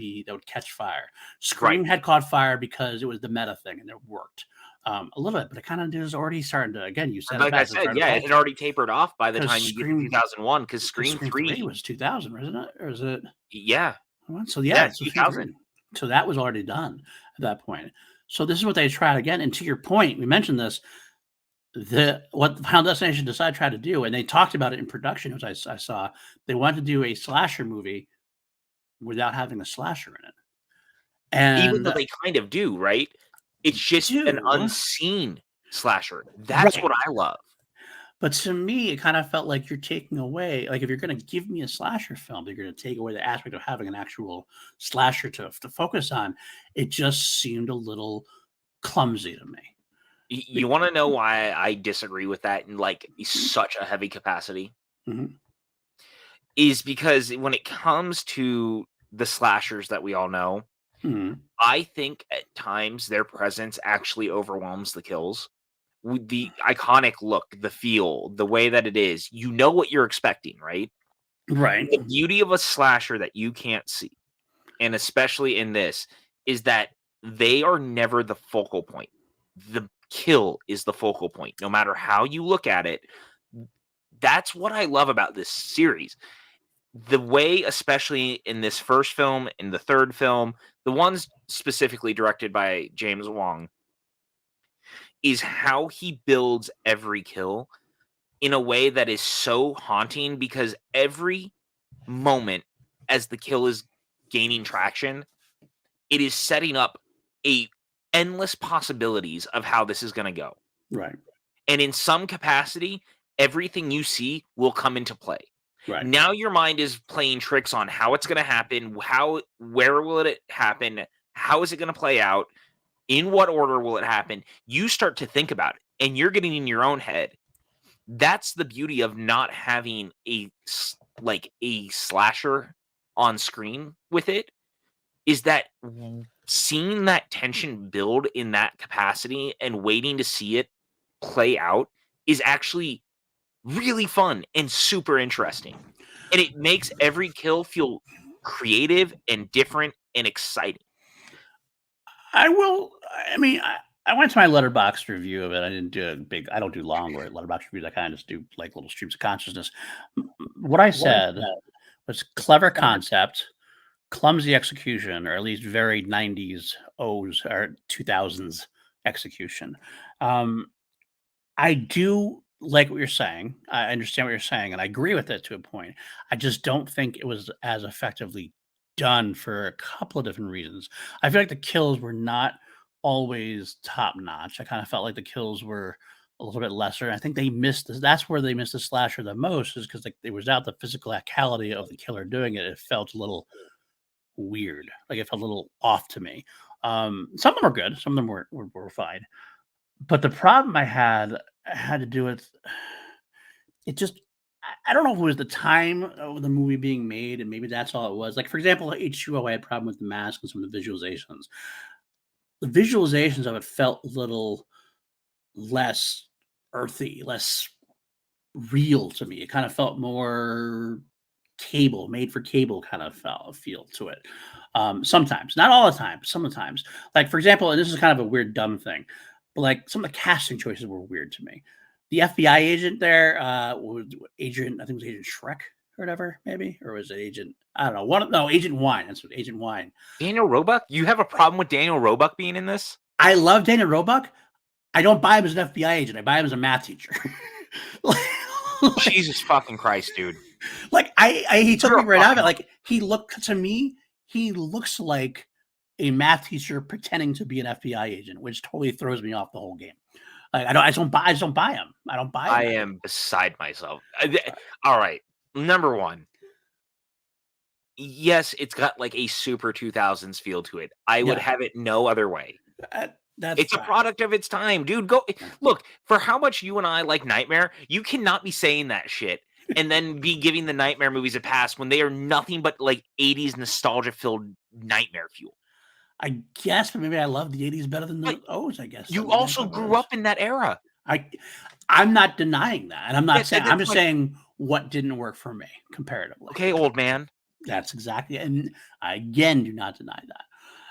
catch fire. Scream had caught fire because it was the meta thing and it worked a little bit, but it kind of is already starting to, again, you said like I said, it had already tapered off by the time you get to 2001 because Scream 3 was 2000, wasn't it? Or is it? Yeah. So 2000. So that was already done at that point. So this is what they tried again. And to your point, we mentioned this. What Final Destination decided to try to do, and they talked about it in production, which I saw, they wanted to do a slasher movie without having a slasher in it. And even though they kind of do, right? It's just an unseen slasher. That's what I love. But to me, it kind of felt like you're taking away, like if you're going to give me a slasher film, you're going to take away the aspect of having an actual slasher to focus on. It just seemed a little clumsy to me. You want to know why I disagree with that in like such a heavy capacity? Mm-hmm. Is because when it comes to the slashers that we all know, I think at times their presence actually overwhelms the kills. With the iconic look, the feel, the way that it is, you know what you're expecting, right? Right. The beauty of a slasher that you can't see, and especially in this, is that they are never the focal point. The kill is the focal point, no matter how you look at it. That's what I love about this series. The way, especially in this first film, in the third film, the ones specifically directed by James Wong, is how he builds every kill in a way that is so haunting because every moment as the kill is gaining traction, it is setting up endless possibilities of how this is going to go. Right. And in some capacity, everything you see will come into play. Right. Now your mind is playing tricks on how it's going to happen, where will it happen, how is it going to play out, in what order will it happen? You start to think about it, and you're getting in your own head. That's the beauty of not having a slasher on screen with it, is that seeing that tension build in that capacity and waiting to see it play out is actually really fun and super interesting. And it makes every kill feel creative and different and exciting. I went to my Letterboxd review of it. I didn't do I don't do long Letterboxd reviews. I kind of just do like little streams of consciousness. What I said was clever concept, clumsy execution, or at least very 90s O's or 2000s execution. I do like what you're saying. I understand what you're saying, and I agree with it to a point. I just don't think it was as effectively done for a couple of different reasons. I feel like the kills were not always top notch. I kind of felt like the kills were a little bit lesser. I think they missed this. That's where they missed the slasher the most, is because like it was out the physicality of the killer doing it. It felt a little weird. Like it felt a little off to me. Some of them were good. Some of them were fine. But the problem I had to do with it. Just I don't know if it was the time of the movie being made, and maybe that's all it was. Like for example, H2O, I had a problem with the mask and some of the visualizations. The visualizations of it felt a little less earthy, less real to me. It kind of felt more cable, made for cable kind of feel to it. Sometimes, not all the time, sometimes. Like for example, and this is kind of a weird, dumb thing, but like some of the casting choices were weird to me. The FBI agent there, was Agent, I think it was Agent Shrek or whatever, maybe, or was it Agent? I don't know. No, Agent Wine. That's what Agent Wine. Daniel Roebuck? You have a problem with Daniel Roebuck being in this? I love Daniel Roebuck. I don't buy him as an FBI agent. I buy him as a math teacher. Jesus fucking Christ, dude. Like he took me right out of it. Like he looks like a math teacher pretending to be an FBI agent, which totally throws me off the whole game. Like I just don't buy him. I don't buy him. I am beside myself. All right. Number one. Yes, it's got like a super 2000s feel to it. I would have it no other way. It's a product of its time, dude. Go look, for how much you and I like Nightmare, you cannot be saying that shit and then be giving the Nightmare movies a pass when they are nothing but like 80s nostalgia filled nightmare fuel. I guess, but maybe I love the 80s better than the O's, I guess. You also grew up in that era. I'm not denying that. And I'm not saying, I'm just saying what didn't work for me comparatively. Okay, old man. That's exactly, and I again do not deny that.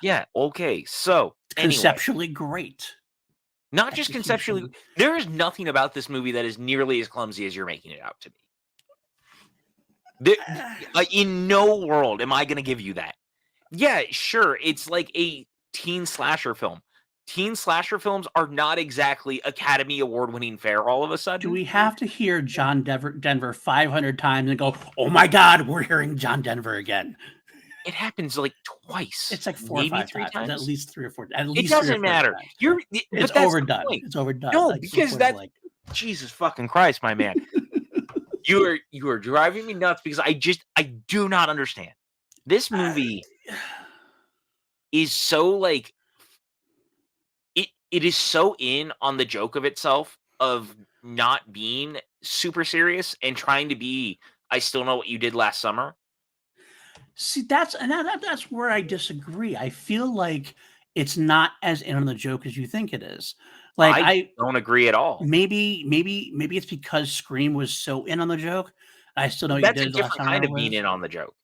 Yeah, okay. So conceptually great. Not just conceptually. There is nothing about this movie that is nearly as clumsy as you're making it out to be. In no world am I going to give you that. Yeah, sure. It's like a teen slasher film. Teen slasher films are not exactly Academy Award winning fare all of a sudden. Do we have to hear John Denver 500 times and go, oh my God, we're hearing John Denver again? It happens like twice. It's like 4 or 5 times. At least 3 or 4. At least it doesn't matter. It's overdone. It's overdone. No, like, because that's like Jesus fucking Christ, my man. you are driving me nuts because I do not understand. This movie is so like it is so in on the joke of itself of not being super serious and trying to be I still know what you did last summer. See, that's where I disagree. I feel like it's not as in on the joke as you think it is. Like I don't agree at all. Maybe it's because Scream was so in on the joke. I still know what you did last summer. That's a different kind of being in on the joke.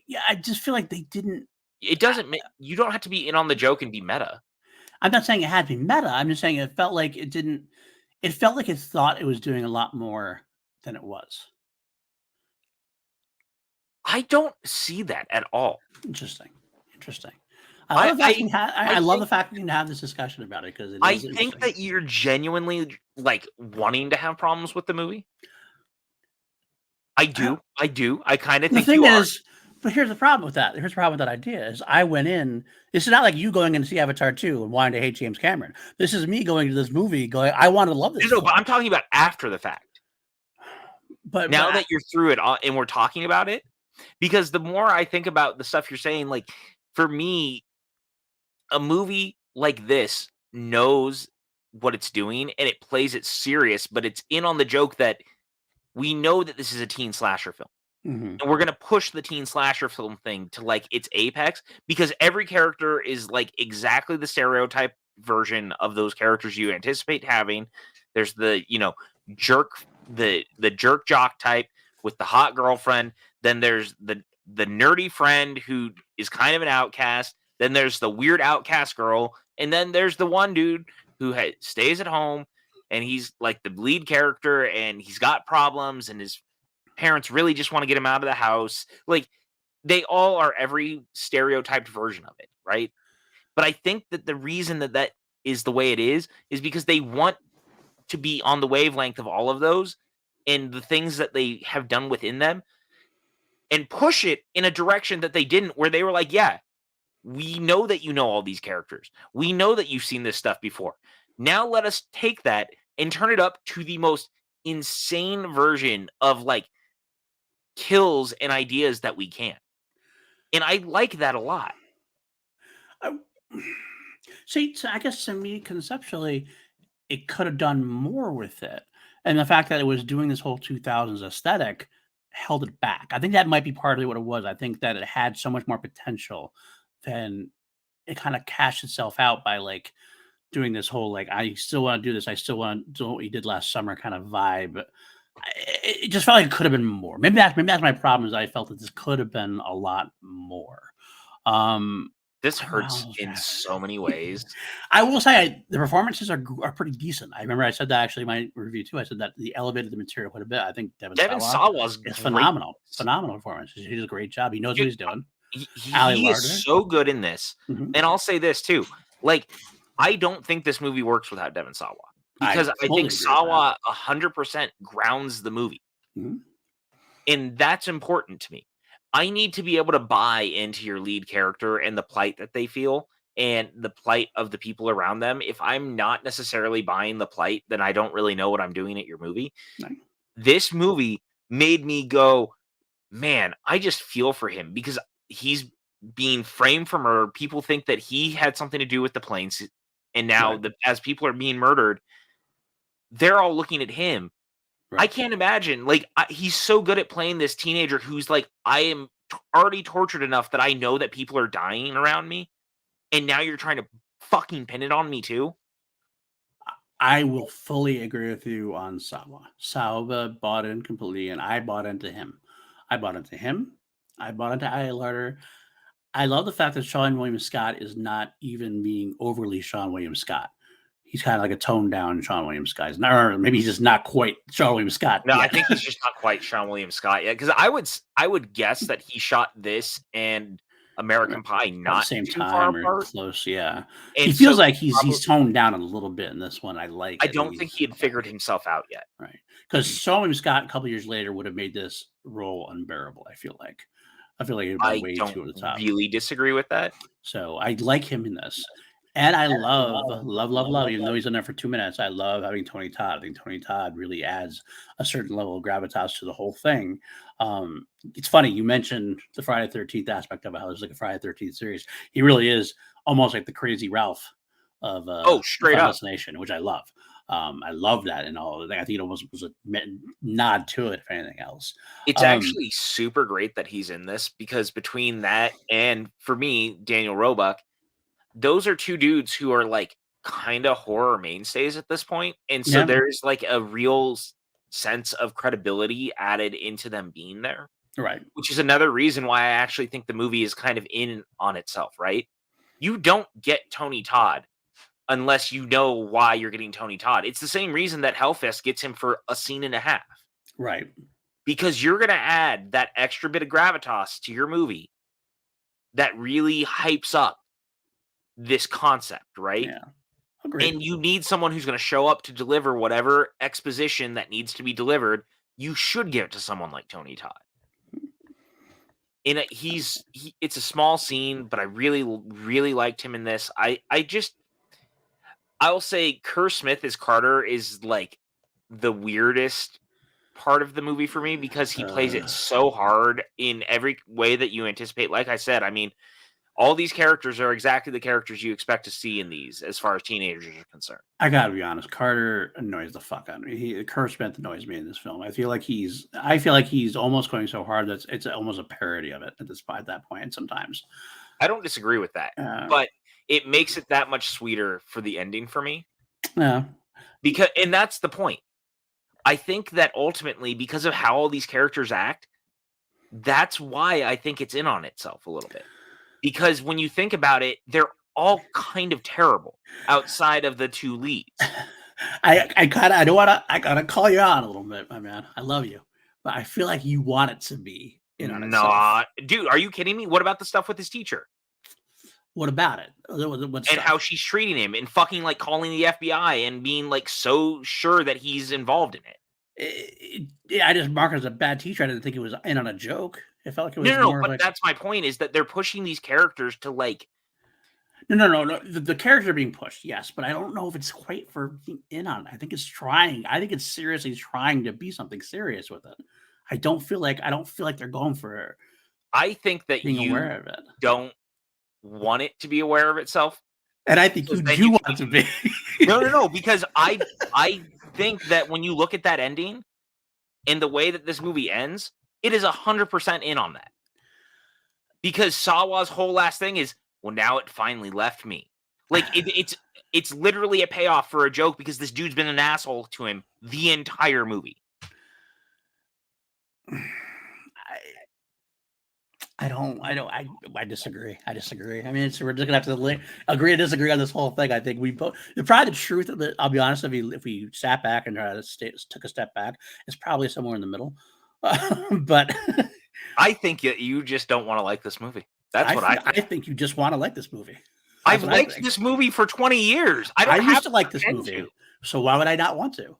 Yeah, I just feel like they didn't. It doesn't. You don't have to be in on the joke and be meta. I'm not saying it had to be meta. I'm just saying it felt like it didn't. It felt like it thought it was doing a lot more than it was. I don't see that at all. Interesting. I love the fact we can have this discussion about it because I think that you're genuinely like wanting to have problems with the movie. I do. I kind of think the thing is, But here's the problem with that. Here's the problem with that idea is I went in. This is not like you going in to see Avatar 2 and wanting to hate James Cameron. This is me going to this movie going, I want to love this. No, but I'm talking about after the fact. But now that you're through it and we're talking about it, because the more I think about the stuff you're saying, like for me, a movie like this knows what it's doing and it plays it serious, but it's in on the joke that we know that this is a teen slasher film. Mhm. And we're going to push the teen slasher film thing to like its apex because every character is like exactly the stereotype version of those characters you anticipate having. There's the, jerk, the jerk jock type with the hot girlfriend. Then there's the nerdy friend who is kind of an outcast. Then there's the weird outcast girl. And then there's the one dude who stays at home and he's like the lead character and he's got problems and his parents really just want to get him out of the house. Like they all are every stereotyped version of it, right? But I think that the reason that is the way it is because they want to be on the wavelength of all of those and the things that they have done within them and push it in a direction that they didn't, where they were like, yeah, we know that you know all these characters. We know that you've seen this stuff before. Now let us take that and turn it up to the most insane version of like kills and ideas that we can. And I like that a lot. See, so I guess to me, conceptually, it could have done more with it. And the fact that it was doing this whole 2000s aesthetic held it back. I think that might be partly what it was. I think that it had so much more potential than it kind of cashed itself out by like doing this whole like, I still want to do this. I still want to do what we did last summer kind of vibe. It just felt like it could have been more. Maybe that's my problem is I felt that this could have been a lot more. This hurts in so many ways. I will say the performances are pretty decent. I remember I said that actually in my review too. I said that they elevated the material quite a bit. I think Devin Sawa's is phenomenal. Phenomenal performance. He does a great job. He knows what he's doing. He is so good in this. Mhm. And I'll say this too. Like, I don't think this movie works without Devin Sawa. Because I think Sawa 100% grounds the movie. Mhm. And that's important to me. I need to be able to buy into your lead character and the plight that they feel and the plight of the people around them. If I'm not necessarily buying the plight, then I don't really know what I'm doing at your movie. Right. This movie made me go, man, I just feel for him because he's being framed for murder. People think that he had something to do with the planes. And now as people are being murdered, they're all looking at him. Right. I can't imagine. Like, he's so good at playing this teenager who's like, I am already tortured enough that I know that people are dying around me. And now you're trying to fucking pin it on me too. I will fully agree with you on Sawa. Sawa bought in completely, and I bought into him. I bought into him. I bought into Larder. I love the fact that Sean William Scott is not even being overly Sean William Scott. He's kind of like a toned down Sean William Scott. Or maybe he's just not quite Sean William Scott. No, yet. I think he's just not quite Sean William Scott yet. Because I would guess that he shot this and American Pie not same too time far or apart. Close, yeah. And he feels like he's toned down a little bit in this one. I like. I don't think he had figured himself out yet. Right, because Sean William Scott a couple years later would have made this role unbearable. I feel like it would have been way too over the top. Really disagree with that. So I like him in this. And I love, even though he's in there for 2 minutes, I love having Tony Todd. I think Tony Todd really adds a certain level of gravitas to the whole thing. It's funny, you mentioned the Friday 13th aspect of it, how it's like a Friday 13th series. He really is almost like the crazy Ralph of straight up Destination, which I love. I love that and all. I think it almost was a nod to it, if anything else. It's actually super great that he's in this because between that and, for me, Daniel Roebuck, those are two dudes who are like kind of horror mainstays at this point. And so there's like a real sense of credibility added into them being there. Right. Which is another reason why I actually think the movie is kind of in on itself, right? You don't get Tony Todd unless you know why you're getting Tony Todd. It's the same reason that Hellfest gets him for a scene and a half. Right. Because you're going to add that extra bit of gravitas to your movie that really hypes up this concept, right? Yeah. Agreed. And you need someone who's going to show up to deliver whatever exposition that needs to be delivered. You should give it to someone like Tony Todd. it's a small scene, but I really really liked him in this. I'll say Kerr Smith as Carter is like the weirdest part of the movie for me because he plays it so hard in every way that you anticipate. Like I said, I mean, all these characters are exactly the characters you expect to see in these as far as teenagers are concerned. I gotta be honest, Carter annoys the fuck out of me. Kerr Smith annoys me in this film. I feel like he's almost going so hard that it's almost a parody of it at that point sometimes. I don't disagree with that, but it makes it that much sweeter for the ending for me. Yeah. And that's the point. I think that ultimately, because of how all these characters act, that's why I think it's in on itself a little bit. Because when you think about it, they're all kind of terrible outside of the two leads. I gotta call you out a little bit, my man. I love you, but I feel like you want it to be in on itself. Dude, are you kidding me? What about the stuff with his teacher? What about it? And how she's treating him and fucking like calling the FBI and being like so sure that he's involved in it. I just marked it as a bad teacher. I didn't think it was in on a joke. It felt like it was no, but that's my point, is that they're pushing these characters to like. No. The characters are being pushed, yes, but I don't know if it's quite for being in on it. I think it's trying. I think it's seriously trying to be something serious with it. I don't feel like they're going for. I think that being aware of it. Don't want it to be aware of itself, and I think you do want it to be. No, because I think that when you look at that ending and the way that this movie ends, it is 100% in on that. Because Sawa's whole last thing is, well, now it finally left me. Like it's literally a payoff for a joke because this dude's been an asshole to him the entire movie. I disagree. I mean, we're just gonna have to agree to disagree on this whole thing. I think we both. Probably the truth of it. I'll be honest. If we sat back and took a step back, it's probably somewhere in the middle. But I think you just don't want to like this movie. That's what I think. I think you just want to like this movie. I've liked this movie for 20 years. I used to like this movie, so why would I not want to?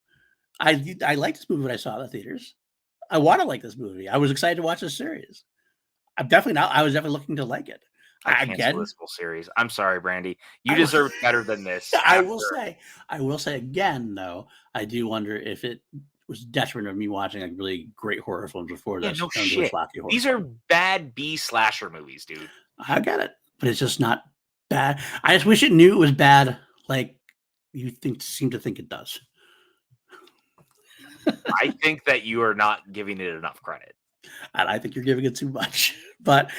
I liked this movie when I saw it in the theaters. I want to like this movie. I was excited to watch this series. I was definitely looking to like it. I cancel this whole series. I'm sorry, Brandy. You deserve better than this. I will say again, though, I do wonder if it was detriment of me watching like really great horror films before this. No shit. These are bad B slasher movies, dude. I get it, but it's just not bad. I just wish it knew it was bad, like you seem to think it does. I think that you are not giving it enough credit. And I think you're giving it too much. But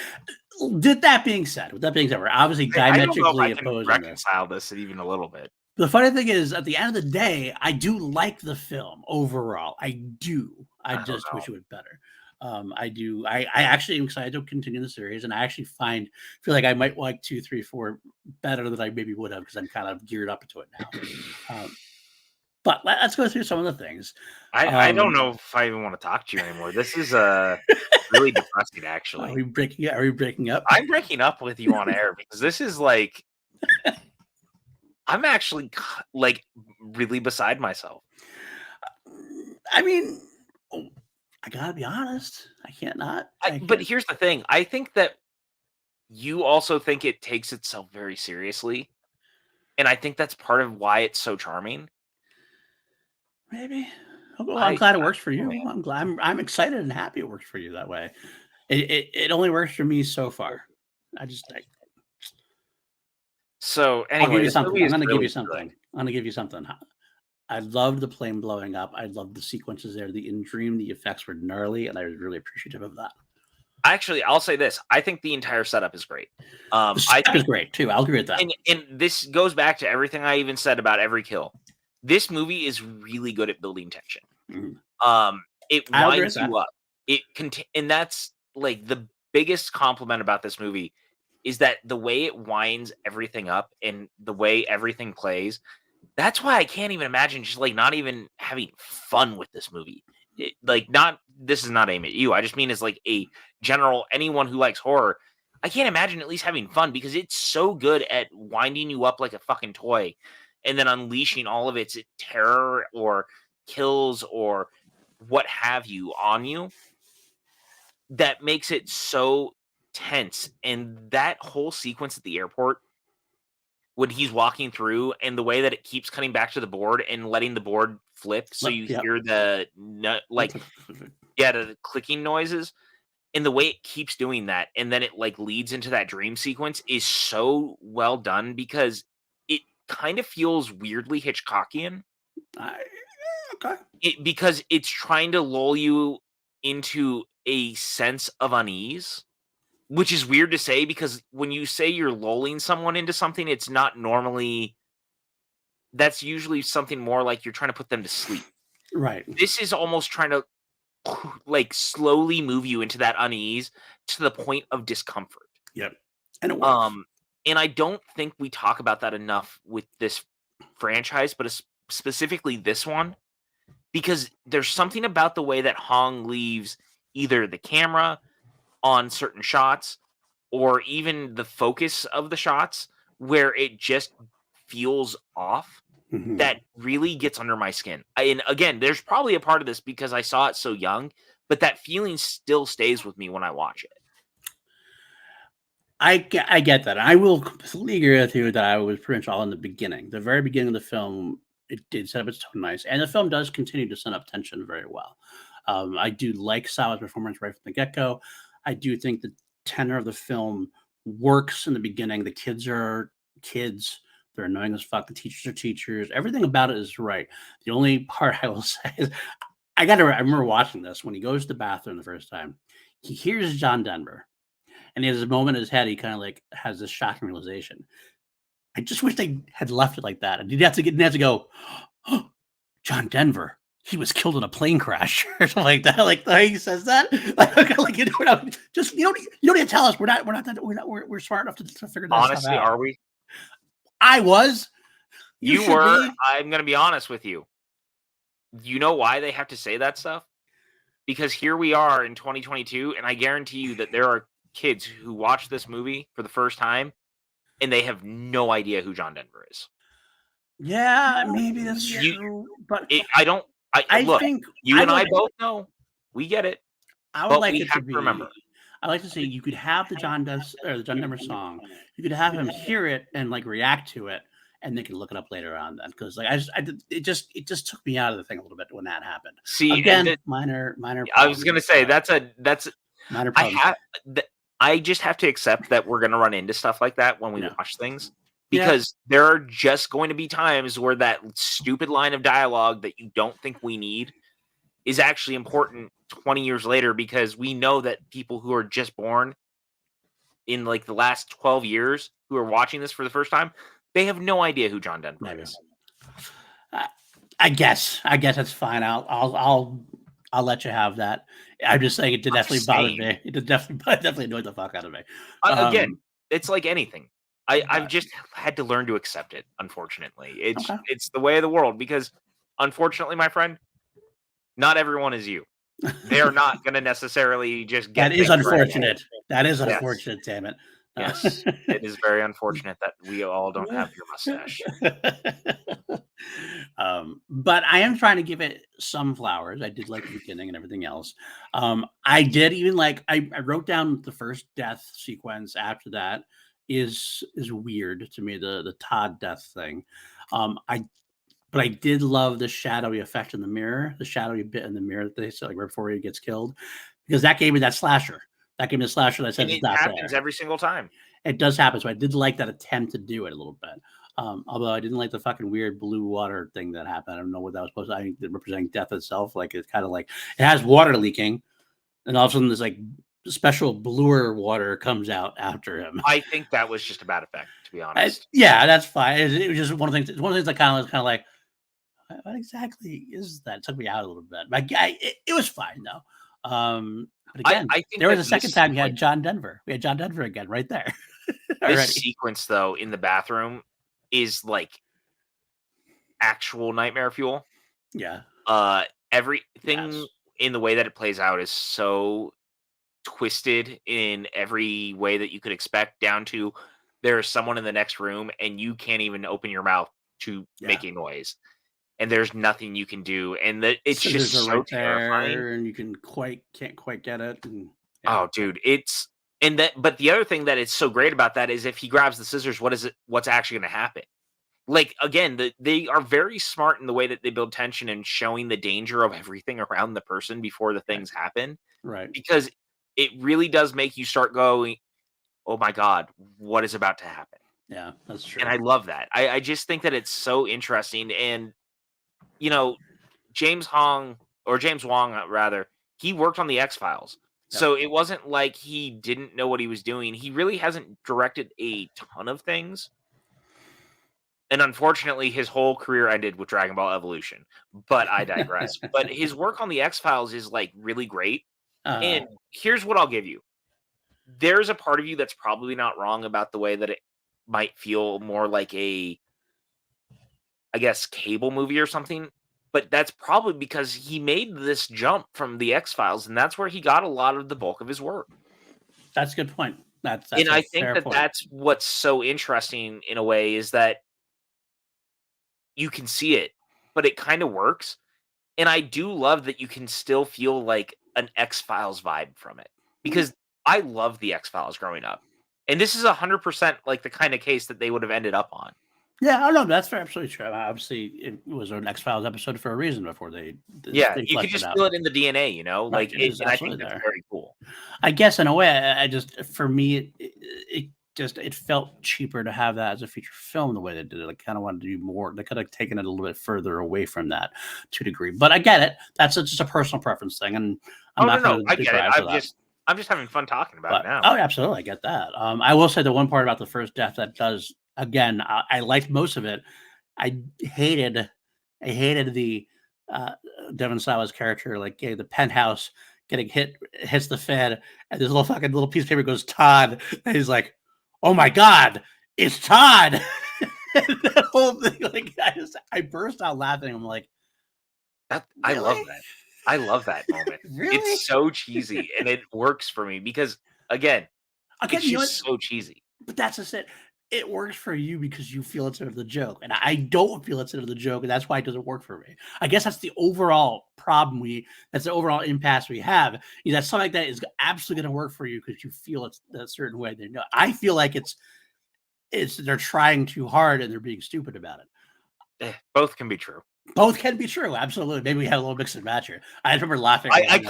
with that being said, we're obviously diametrically opposed. Reconcile this even a little bit. The funny thing is, at the end of the day, I do like the film overall. I do. I just wish it was better. I do. I actually am excited to continue the series, and I actually feel like I might like 2, 3, 4 better than I maybe would have because I'm kind of geared up into it now. But let's go through some of the things. I don't know if I even want to talk to you anymore. This is really depressing, actually. Are we breaking up? I'm breaking up with you on air because this is like, I'm actually like really beside myself. I mean, I gotta be honest. I can't not. But here's the thing. I think that you also think it takes itself very seriously. And I think that's part of why it's so charming. Maybe. Well, I'm glad it works for you. I'm excited and happy it works for you that way. It only works for me so far. So anyway, I'm going to give you something. I loved the plane blowing up. I loved the sequences there. The in dream, the effects were gnarly, and I was really appreciative of that. Actually, I'll say this. I think the entire setup is great. The setup is great too. I'll agree with that. And this goes back to everything I even said about every kill. This movie is really good at building tension. Mm-hmm. It winds you up. And that's like the biggest compliment about this movie is that the way it winds everything up and the way everything plays. That's why I can't even imagine just like not even having fun with this movie. This is not aimed at you. I just mean as like a general anyone who likes horror. I can't imagine at least having fun because it's so good at winding you up like a fucking toy and then unleashing all of its terror or kills or what have you on you. that makes it so tense. And that whole sequence at the airport when he's walking through and the way that it keeps cutting back to the board and letting the board flip so you Yep. hear the the clicking noises and the way it keeps doing that and then it like leads into that dream sequence is so well done because it kind of feels weirdly Hitchcockian Okay. because it's trying to lull you into a sense of unease, which is weird to say because when you say you're lulling someone into something, it's not normally that's usually something more like you're trying to put them to sleep. Right. This is almost trying to like slowly move you into that unease to the point of discomfort. Yep. And it works. And I don't think we talk about that enough with this franchise, but specifically this one, because there's something about the way that Hong leaves either the camera on certain shots or even the focus of the shots where it just feels off that really gets under my skin. And again, there's probably a part of this because I saw it so young, but that feeling still stays with me when I watch it. I get that. I will completely agree with you that I was pretty much all in the beginning. The very beginning of the film, it did set up its tone nice. And the film does continue to set up tension very well. I do like Salah's performance right from the get-go. I do think the tenor of the film works in the beginning. The kids are kids. They're annoying as fuck. The teachers are teachers. Everything about it is right. The only part I will say is I remember watching this when he goes to the bathroom the first time. He hears John Denver. And he has a moment in his head, he kind of like has this shocking realization. I just wish they had left it like that. And didn't have to go, oh, John Denver, he was killed in a plane crash or something like that. Like the way he says that, like you know, just you don't need to tell us we're smart enough to figure that Honestly, stuff out. are we? I was. You were. Be. I'm going to be honest with you. You know why they have to say that stuff? Because here we are in 2022, and I guarantee you that there are kids who watch this movie for the first time, and they have no idea who John Denver is. Yeah, maybe that's true. But I think you and I both know. We get it. I would like it to be. Remember. I like to say you could have the John Denver song. You could have him hear it and like react to it, and they can look it up later on. Then, because like it just took me out of the thing a little bit when that happened. See, again, minor. I was gonna say that's minor problem. I just have to accept that we're gonna run into stuff like that when we watch things. Because there are just going to be times where that stupid line of dialogue that you don't think we need is actually important 20 years later because we know that people who are just born in like the last 12 years who are watching this for the first time, they have no idea who John Denver is. I guess that's fine. I'll let you have that. I'm just saying it did definitely bother me. It did definitely annoyed the fuck out of me. Again, it's like anything. I've just had to learn to accept it, unfortunately. It's the way of the world because, unfortunately, my friend, not everyone is you. They're not going to necessarily just get that is unfortunate. That is unfortunate, damn it. Yes, it is very unfortunate that we all don't have your mustache. But I am trying to give it some flowers. I did like the beginning and everything else. I did even like I wrote down the first death sequence after that is weird to me, the Todd death thing. But I did love the shadowy effect in the mirror, the shadowy bit in the mirror that they said like right before he gets killed, because that gave me that slasher. That gave me a slasher that said it happens every single time. It does happen. So I did like that attempt to do it a little bit. Although I didn't like the fucking weird blue water thing that happened. I don't know what that was supposed to. I think representing death itself. Like it's kind of like it has water leaking, and all of a sudden this like special bluer water comes out after him. I think that was just a bad effect, to be honest. Yeah, that's fine. It was just one of the things. One of the things that kind of like, what exactly is that? It took me out a little bit. But it was fine though. But again, I think there was a second time you had John Denver. We had John Denver again right there. This sequence though in the bathroom is like actual nightmare fuel. Yeah. Everything in the way that it plays out is so twisted in every way that you could expect, down to there is someone in the next room and you can't even open your mouth to make a noise. And there's nothing you can do. And it's just so terrifying. and you can't quite get it. And Yeah. Oh, dude, but the other thing that is so great about that is if he grabs the scissors, what's actually going to happen? Like, again, they are very smart in the way that they build tension and showing the danger of everything around the person before the Right. things happen, Right. because it really does make you start going, "Oh my god, what is about to happen?" Yeah, that's And true. I love that. I just think that it's so interesting, and, you know, James Wong, rather, he worked on the X-Files. Yep. So it wasn't like he didn't know what he was doing. He really hasn't directed a ton of things. And unfortunately, his whole career ended with Dragon Ball Evolution. But I digress. But his work on the X-Files is like really great. uh, And here's what I'll give you. There's a part of you that's probably not wrong about the way that it might feel more like a, I guess, cable movie or something, but that's probably because he made this jump from the X-Files, and that's where he got a lot of the bulk of his work. that's a good point. That's And a I think fair that point. that's what's so interesting in a way is that you can see it, but it kind of works. And I do love that you can still feel like an X-Files vibe from it because I love the X-Files growing up. And this is 100% like the kind of case that they would have ended up on. Yeah, I don't know. That's absolutely true. Obviously, it was an X Files episode for a reason before Yeah, they you could fleshed it just out. feel it in the DNA, Right, like it it, is and I think absolutely that's there. very cool. I guess in a way, I just for me, it felt cheaper to have that as a feature film the way they did it. I kind of wanted to do more. They could have taken it a little bit further away from that to a degree. But I get it. That's just a personal preference thing, and I'm Oh, no, not no, going to I get it. deprive for that. I'm just having fun talking about it But now. oh, absolutely, I get that. I will say the one part about the first death that does again, I liked most of it. I hated, I hated the uh, Devon Sawa's character, like the penthouse getting hits the fan, and this little piece of paper goes Todd, and he's like, "Oh my god, it's Todd!" And that whole thing, like I burst out laughing. I'm like, I love really, that. I love that moment. really? It's so cheesy, and it works for me because, again, Again, it's you know what? just so cheesy. But that's just it. It works for you because you feel it's into the joke, and I don't feel it's into the joke, and that's why it doesn't work for me. I guess that's the overall problem that's the overall impasse we have. Is that something like that is absolutely going to work for you because you feel it's a certain way. They know. I feel like it's they're trying too hard and they're being stupid about it. Both can be true. Both can be true, absolutely. Maybe we had a little mix and match here. I remember laughing. I think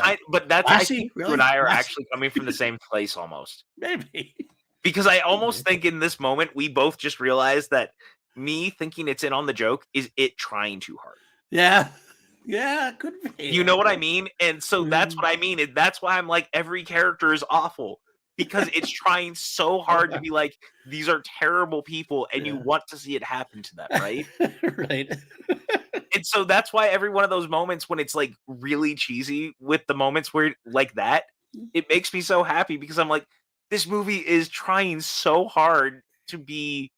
Lassie, you and really? I are Lassie? actually coming from the same place almost. Maybe. Because I almost think in this moment we both just realized that me thinking it's in on the joke is it trying too hard. Yeah. Yeah, it could be. You know what I mean? And so that's what I mean. And that's why I'm like, every character is awful because it's trying so hard to be like, these are terrible people, and you Yeah. want to see it happen to them, right? Right. And so that's why every one of those moments when it's like really cheesy with the moments where like that, it makes me so happy because I'm like, this movie is trying so hard to be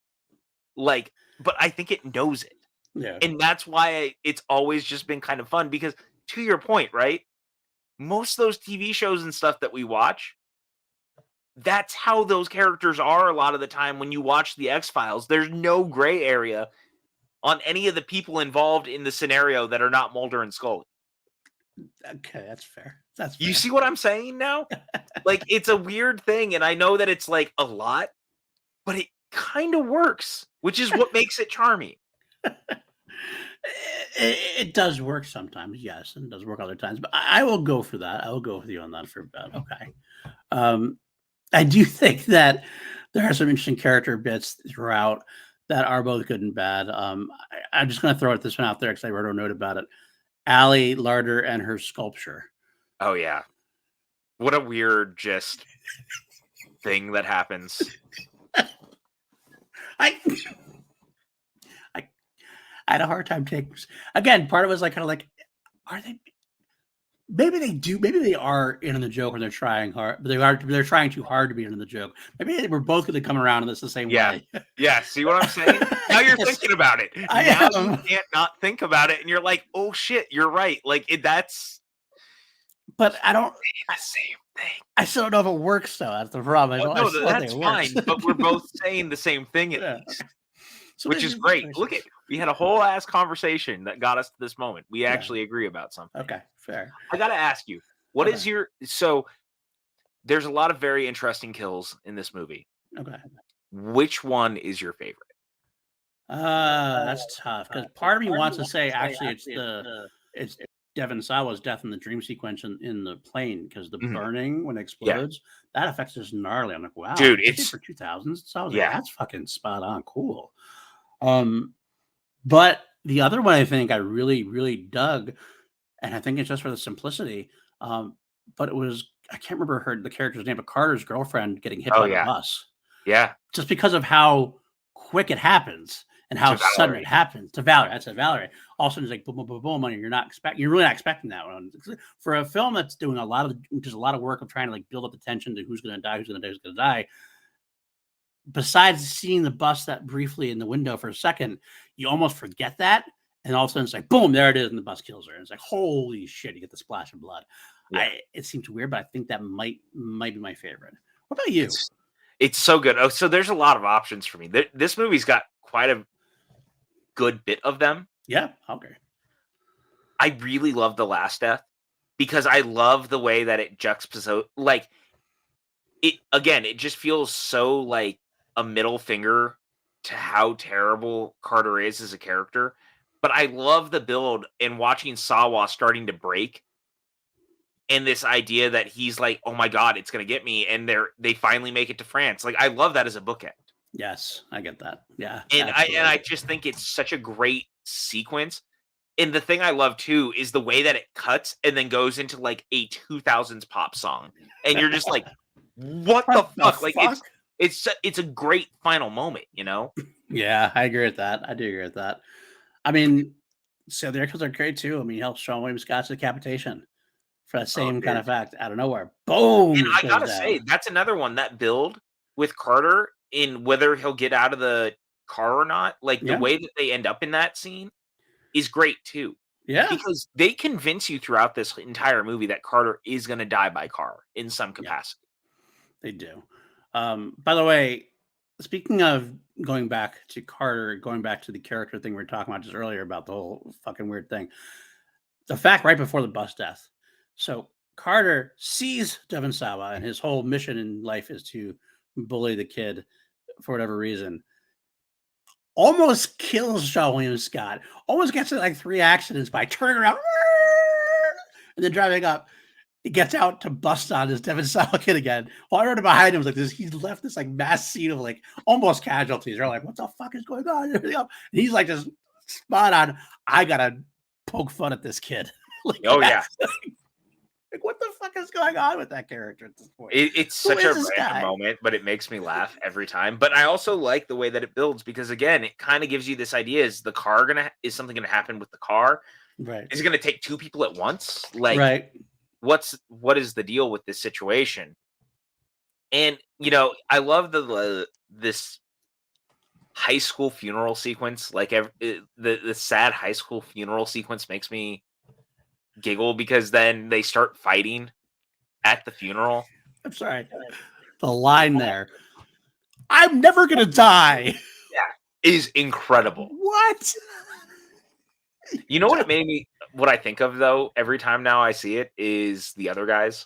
like, but I think it knows it. Yeah. And that's why it's always just been kind of fun because to your point, right? Most of those TV shows and stuff that we watch, that's how those characters are a lot of the time when you watch the X-Files. There's no gray area on any of the people involved in the scenario that are not Mulder and Scully. Okay, that's fair. That's You fair. see what I'm saying now? Like, it's a weird thing, and I know that it's like a lot, but it kind of works, which is what makes it charming. It does work sometimes, yes, and it does work other times. But I will go for that. I will go with you on that for about okay. Um, I do think that there are some interesting character bits throughout that are both good and bad. I'm just going to throw this one out there because I wrote a note about it. Allie Larder and her sculpture. Oh yeah. What a weird just thing that happens. I I had a hard time taking. Again, part of it was like kind of like, are they? Maybe they do. Maybe they are in on the joke and they're trying hard, but they're trying too hard to be in on the joke. Maybe we're both going to come around on this the same Yeah. way. Yeah, see what I'm saying? Now you're Yes, thinking about it. I Now am. you can't not think about it, and you're like, "Oh shit, you're right." Like that's But I don't. the same thing. I still don't know if it works though. That's the problem. I No, still don't think that's it works. fine, but we're both saying the same thing at Yeah. least, So which there's is these great. Look situations. at we had a whole ass conversation that got us to this moment. We Yeah. actually agree about something. Okay. Fair. I got to ask you, what is Okay. your so there's a lot of very interesting kills in this movie. Okay. Which one is your favorite? That's tough because part of me wants to say actually it's Devon Sawa's death in the dream sequence in the plane because the Mhm. burning when it Yeah. explodes, that effect's just gnarly. I'm like, wow, Dude, especially it's for 2000s. So I was like, yeah. that's fucking spot on, cool. But the other one I think I really, really dug, and I think it's just for the simplicity. But it was I can't remember the character's name, but Carter's girlfriend getting hit Oh, by the yeah. bus Yeah. just because of how quick it happens and how To sudden Valerie. it happens to Valerie. That's a Valerie. All of a sudden, it's like boom, boom, boom, boom, and you're really not expecting that one for a film that's doing which is a lot of work of trying to like build up the tension to who's going to die, who's going to die, who's going to die. Besides seeing the bus that briefly in the window for a second, you almost forget that, and all of a sudden it's like boom, there it is, and the bus kills her, and it's like holy shit, you get the splash of blood. Yeah. It seems weird, but I think that might be my favorite. What about you? It's so good. Oh, so there's a lot of options for me. This movie's got quite a good bit of them. Yeah, okay. I really love the last death because I love the way that it juxtaposes. Like it just feels so like a middle finger to how terrible Carter is as a character. But I love the build and watching Sawa starting to break, and this idea that he's like, oh my god, it's gonna get me, and they finally make it to France. Like I love that as a bookend. Yes, I get that. Yeah, And absolutely. I just think it's such a great sequence. And the thing I love too is the way that it cuts and then goes into like a 2000s pop song. And you're just like, what the What the fuck? Like fuck? it's a great final moment, you know? Yeah, I agree with that. I do agree with that. I mean, so the extras are great too. I mean, he helps Sean William Scott's decapitation for that Oh, same kind dude. of fact out of nowhere. Boom, And he just I goes gotta down. say, that's another one that build with Carter in whether he'll get out of the car or not. Like the Yeah, way that they end up in that scene is great too. yeah, Because they convince you throughout this entire movie that Carter is gonna die by car in some yeah, capacity. they do. By the way, speaking of going back to Carter, going back to the character thing we were talking about just earlier about the whole fucking weird thing. The fact right before the bus death. So Carter sees Devon Sawa, and his whole mission in life is to bully the kid for whatever reason. Almost kills Sean William Scott. Almost gets in like 3 accidents by turning around and then driving up. He gets out to bust on his Devon Sawa kid again. While everyone behind him was like this, he's left this like mass scene of like almost casualties. They're like, "What the fuck is going on?" And he's like, just spot on. I gotta poke fun at this kid. Like, Oh yeah. like, what the fuck is going on with that character at this point? It's Who such a is this random guy? moment, but it makes me laugh every time. But I also like the way that it builds because again, it kind of gives you this idea: is something gonna happen with the car? Right, Is it gonna take two people at once? Like, right. what is the deal with this situation? And I love this high school funeral sequence. Like the sad high school funeral sequence makes me giggle because then they start fighting at the funeral. I'm sorry. The line there. I'm never gonna die. Yeah, is incredible. What? You know what it made me? What I think of though every time now I see it is the other guys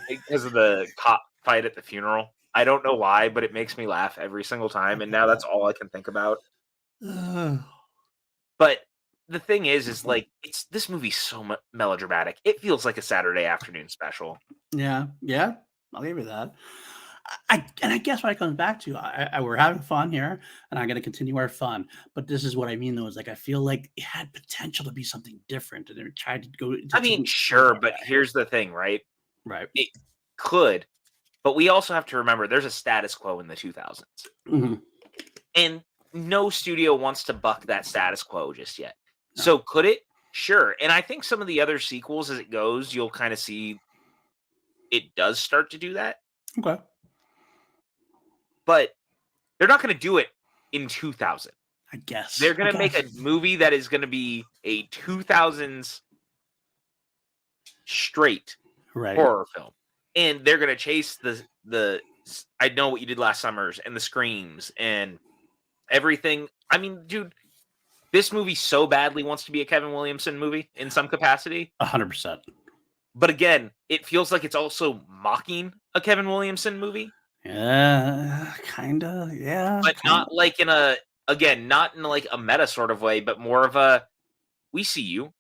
because of the cop fight at the funeral. I don't know why, but it makes me laugh every single time, and now that's all I can think about. But the thing is like this movie's so melodramatic. It feels like a Saturday afternoon special. Yeah, yeah, I'll give you that. I guess what it comes back to, we're having fun here, and I'm going to continue our fun. But this is what I mean, though, is like I feel like it had potential to be something different, and they tried to go. I mean, sure, but here's the thing, right? Right. It could, but we also have to remember there's a status quo in the 2000s, Mhm. and no studio wants to buck that status quo just yet. No. So could it? Sure. And I think some of the other sequels, as it goes, you'll kind of see it does start to do that, Okay. but they're not going to do it in 2000. I guess They're going to make a movie that is going to be a 2000s straight right. horror film, and they're going to chase the I Know What You Did Last Summers and the screams and everything. I mean, dude, this movie so badly wants to be a Kevin Williamson movie in some capacity. 100%. But again, it feels like it's also mocking a Kevin Williamson movie. Yeah, kinda. Yeah, But kinda. not like in a not in like a meta sort of way, but more of a we see you.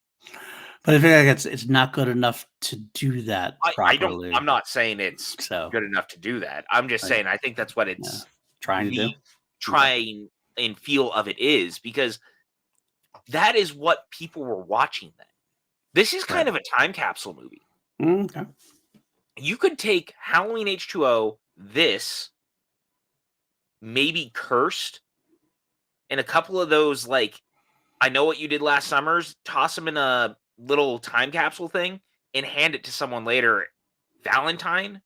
But I feel like it's not good enough to do that I don't properly. I'm not saying it's So, good enough to do that. I'm just like, saying I think that's what yeah, it's trying to do. the Okay. trying and feel of it is, because that is what people were watching then. This is Right. kind of a time capsule movie. Okay. You could take Halloween H2O, this, maybe Cursed, and a couple of those, like, I Know What You Did Last Summers, toss them in a little time capsule thing, and hand it to someone later. Valentine,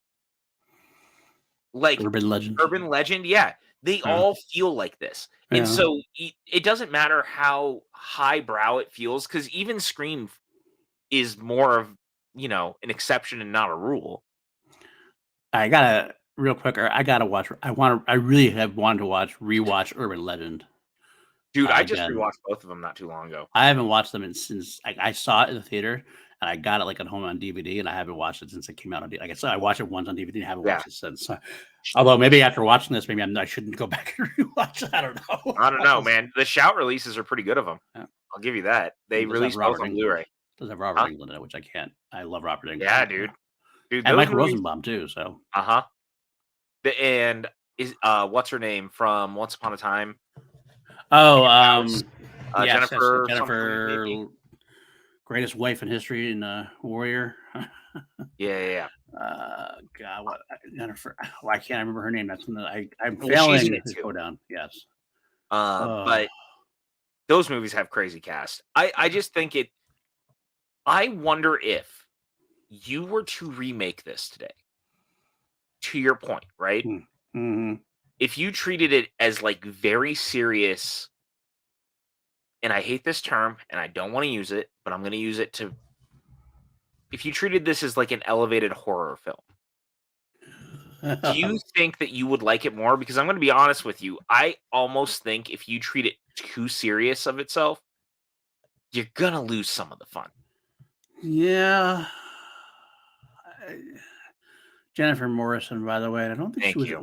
like Urban legend. Urban Legend, yeah, they Yeah. all feel like this. And Yeah. so it doesn't matter how highbrow it feels, because even Scream is more of, an exception and not a rule. I gotta real quick. I gotta watch. I really have wanted to rewatch Urban Legend Dude, I just again. rewatched both of them not too long ago. I haven't watched them since I saw it in the theater, and I got it like at home on DVD, and I haven't watched it since it came out on DVD. Like I said, I watched it once on DVD and haven't Yeah. watched it since. Although maybe after watching this, maybe I shouldn't go back and rewatch it. I don't know. I don't know, man. The Shout releases are pretty good of them. Yeah. I'll give you that. They It does have released both Robert on Englund. Blu-ray. Does have Robert Huh? Englund in it, which I can't. I love Robert Englund. Yeah, dude. Dude, And those Michael movies. Rosenbaum too. So Uh-huh. And is what's her name from Once Upon a Time? oh, House. yes, Jennifer yes, something, Jennifer, maybe? greatest wife in history in Warrior. Yeah. God, what Jennifer? Why can't I remember her name? That's something I'm Well, she's in failing it to too. go down. Yes. But those movies have crazy cast. I just think it. I wonder if you were to remake this today. To your point, right? Mm-hmm. If you treated it as like very serious, and I hate this term and I don't want to use it, but I'm going to use it to. If you treated this as like an elevated horror film, do you think that you would like it more? Because I'm going to be honest with you, I almost think if you treat it too serious of itself, you're going to lose some of the fun. Yeah. Jennifer Morrison, by the way, I don't think Thank she was. you.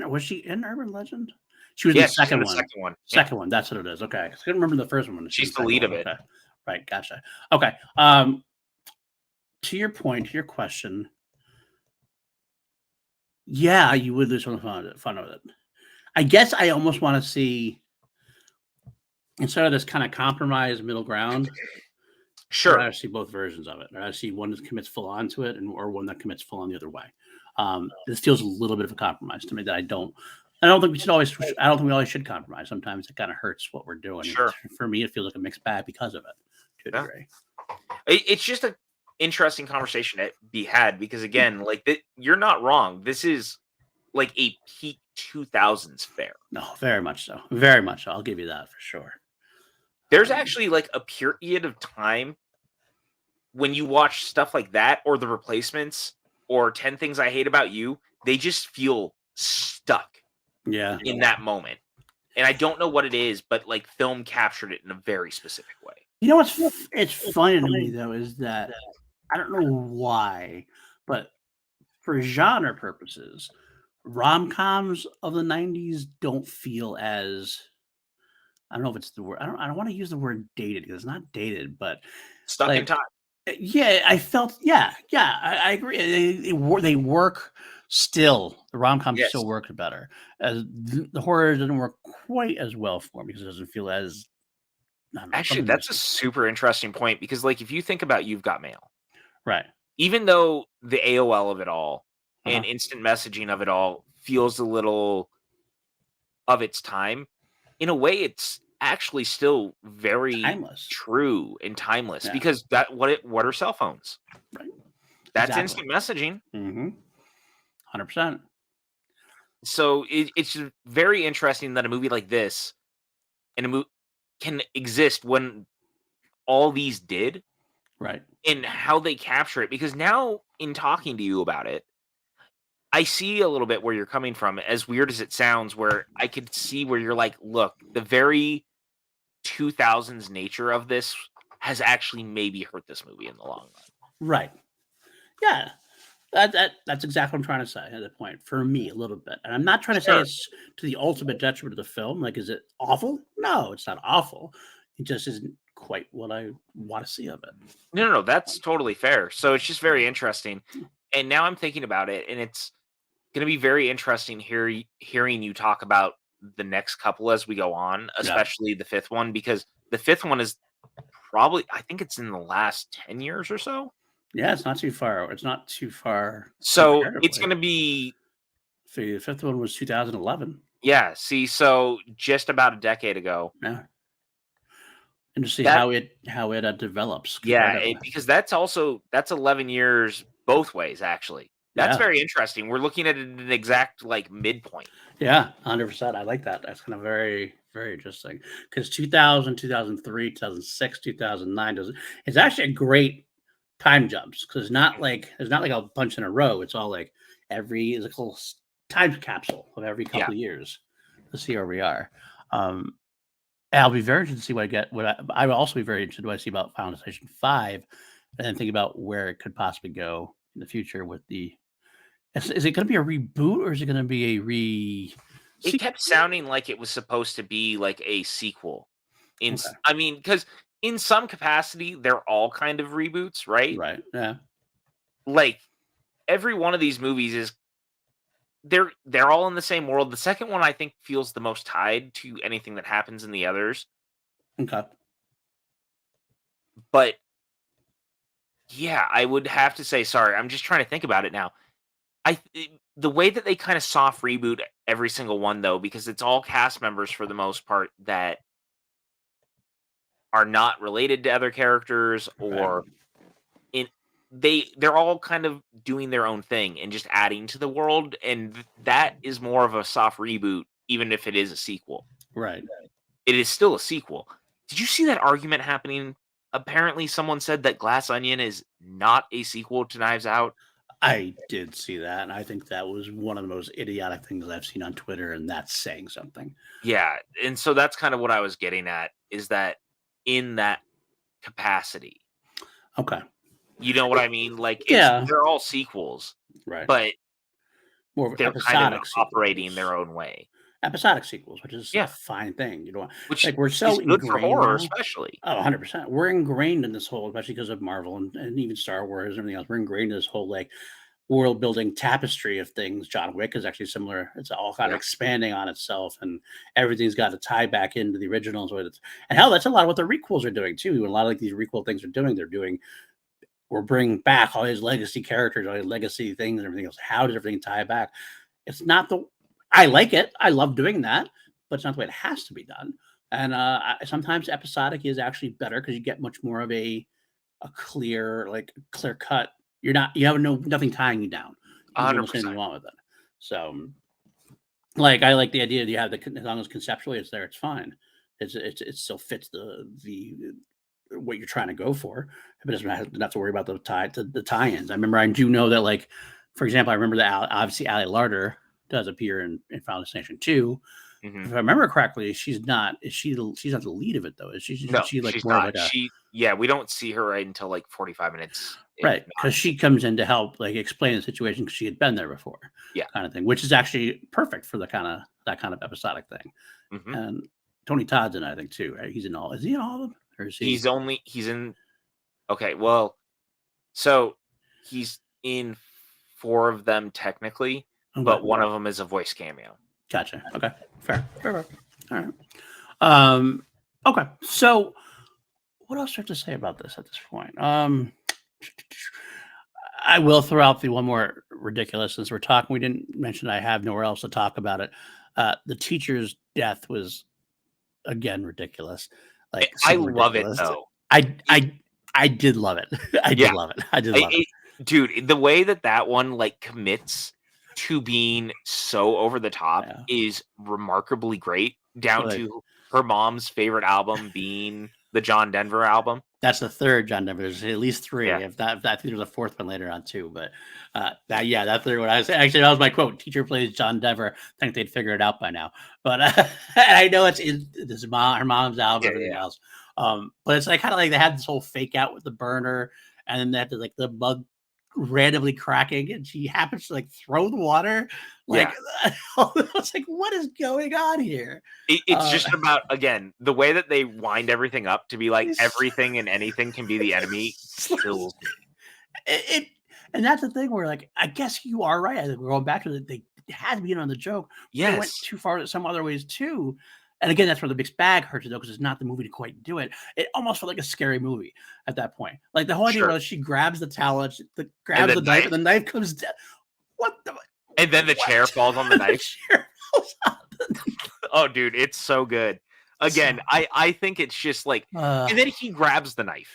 Was she in Urban Legend? She was in Yeah, the she's in second the one. second one. Yeah. Second one. That's what it is. Okay, I couldn't remember the first one. She's the lead of it. Okay. Right. Gotcha. Okay. To your point, to your question, yeah, you would lose some fun of it. I guess I almost want to see, instead of this kind of compromise middle ground, Sure. I see both versions of it. I see one that commits full on to it, or one that commits full on the other way. This feels a little bit of a compromise to me that I don't think we should always. I don't think we always should compromise. Sometimes it kind of hurts what we're doing. Sure. For me, it feels like a mixed bag because of it, to a degree. It's just an interesting conversation to be had, because again, like you're not wrong. This is like a peak 2000s fare. No, very much so. Very much so. I'll give you that for sure. There's actually like a period of time when you watch stuff like that, or The Replacements, or 10 Things I Hate About You, they just feel stuck in that moment. And I don't know what it is, but like film captured it in a very specific way. You know what's it's funny to me though is that I don't know why, but for genre purposes, rom-coms of the 90s don't feel as, I don't know if it's the word. I don't want to use the word dated because it's not dated, but Stuck in time. Yeah, I felt I agree. They work still. The rom-coms still work better. As the horror doesn't work quite as well for me because it doesn't feel as, Actually, that's a super interesting point, because like if you think about You've Got Mail, right? Even though the AOL of it all and instant messaging of it all feels a little of its time, in a way it's actually still very timeless, true and timeless, because what are cell phones? Right. That's instant messaging. 100%. So it's very interesting that a movie like this and a movie can exist when all these did, right? And how they capture it. Because now, in talking to you about it, I see a little bit where you're coming from, as weird as it sounds, where I could see where you're like, look, the very 2000s nature of this has actually maybe hurt this movie in the long run. Right. Yeah, that's exactly what I'm trying to say at the point for me a little bit, and I'm not trying to say Sure. it's to the ultimate detriment of the film. Like, is it awful? No, it's not awful. It just isn't quite what I want to see of it. No, that's totally fair. So it's just very interesting. And now I'm thinking about it, and it's going to be very interesting hearing you talk about the next couple as we go on, Yeah, especially the fifth one, because the fifth one is probably, I think it's in the last 10 years or so. yeah, it's not too far. It's not too far So it's comparatively. going to be, So the fifth one was 2011. yeah, see, so just about a decade ago. Yeah, and to see That, how it develops yeah, comparatively. because that's 11 years both ways, actually. That's Yeah, very interesting. We're looking at an exact like midpoint. yeah, 100%. I like that. That's kind of very, very interesting because 2000, 2003, 2006, 2009 does it's actually a great time jumps because it's not like a bunch in a row. It's all like every is a little time capsule of every Yeah. couple of years to see where we are. Um, I'll be very interested to see what I get. I will also be very interested what I see about Final Destination 5, and then think about where it could possibly go in the future with the. Is it going to be a reboot or is it going to be a It sequel? kept sounding like it was supposed to be like a sequel. Okay, I mean, because in some capacity, they're all kind of reboots, right? right, yeah, Like every one of these movies is they're all in the same world. The second one I think feels the most tied to anything that happens in the others. okay, But yeah, I would have to say sorry. I'm just trying to think about it now. The way that they kind of soft reboot every single one though, because it's all cast members for the most part that are not related to other characters right, or in they're all kind of doing their own thing and just adding to the world, and that is more of a soft reboot even if it is a sequel. right. It is still a sequel. Did you see that argument happening? Apparently someone said that Glass Onion is not a sequel to Knives Out. I did see that, and I think that was one of the most idiotic things I've seen on Twitter, and that's saying something. Yeah, and so that's kind of what I was getting at, is that in that capacity. Okay, You know what I mean? Like yeah, they're all sequels, right. but More of they're kind of episodic operating sequels. their own way. Episodic sequels, which is a Yeah, fine thing. You know, which like we're is so good for ingrained horror now. especially. Oh, 100%. We're ingrained in this whole, especially because of Marvel and even Star Wars and everything else. We're ingrained in this whole like world building tapestry of things. John Wick is actually similar. It's all kind of Yeah. expanding on itself, and everything's got to tie back into the originals. And hell, that's a lot of what the requels are doing too. A lot of like these requel things are doing. We're bringing back all these legacy characters, all these legacy things, and everything else. How does everything tie back? It's not the. I like it. I love doing that, but it's not the way it has to be done. And sometimes episodic is actually better because you get much more of a clear cut. You have nothing tying you down. You can do almost anything 100%. you want with it. So, like, I like the idea that you have as long as conceptually it's there, it's fine. It still fits the what you're trying to go for. But it doesn't have to worry about the tie-ins. I remember I do know that like, for example, I remember that obviously Ali Larder does appear in Final Destination 2. Mhm. If I remember correctly, she's not the lead of it though. Isn't No, she like she's more of not. like a Yeah, we don't see her right until like 45 minutes, if right, not. because she comes in to help, like, explain the situation because she had been there before, Yeah. kind of thing, which is actually perfect for that kind of episodic thing. Mhm. And Tony Todd's in it, I think, too, right? Is he in all of them? Or is he He's in. Okay, well, so he's in 4 of them technically, okay, but one of them is a voice cameo. gotcha. Okay. Fair. All right. Um, okay. So what else do I have to say about this at this point? I will throw out the one more ridiculous since we're talking. We didn't mention I have nowhere else to talk about it. The teacher's death was again ridiculous, like I super love it ridiculous. though. I It I I did love it. I did Yeah. love it. I did I love it. it Dude, the way that that one, like, commits to being so over the top Yeah. is remarkably great, down Like to her mom's favorite album being the John Denver album. that's the third John Denver. There's at least three. Yeah. If I think there's a fourth one later on too. But that third one. I was actually that was my quote. Teacher plays John Denver. I think they'd figure it out by now. But I know it's in her mom's album, everything Yeah. else. But it's like kind of like they had this whole fake out with the burner, and then they had the mug randomly cracking, and she happens to like throw the water. Like, I was like, what is going on here? It's just about, again, the way that they wind everything up to be like It's- everything and anything can be the enemy kills me. And that's the thing where, like, I guess you are right. I think we're going back to they had to be in on the joke. They went Yes. too far some other ways too. And again, that's where the mixed bag hurts it though, because it's not the movie to quite do it. It almost felt like a scary movie at that point. Like the whole idea Sure. was she grabs the towel, grabs the knife, and the knife comes down. What the? And then the chair falls on the knife. Oh, dude, it's so good. Again, I think it's just like, and then he grabs the knife.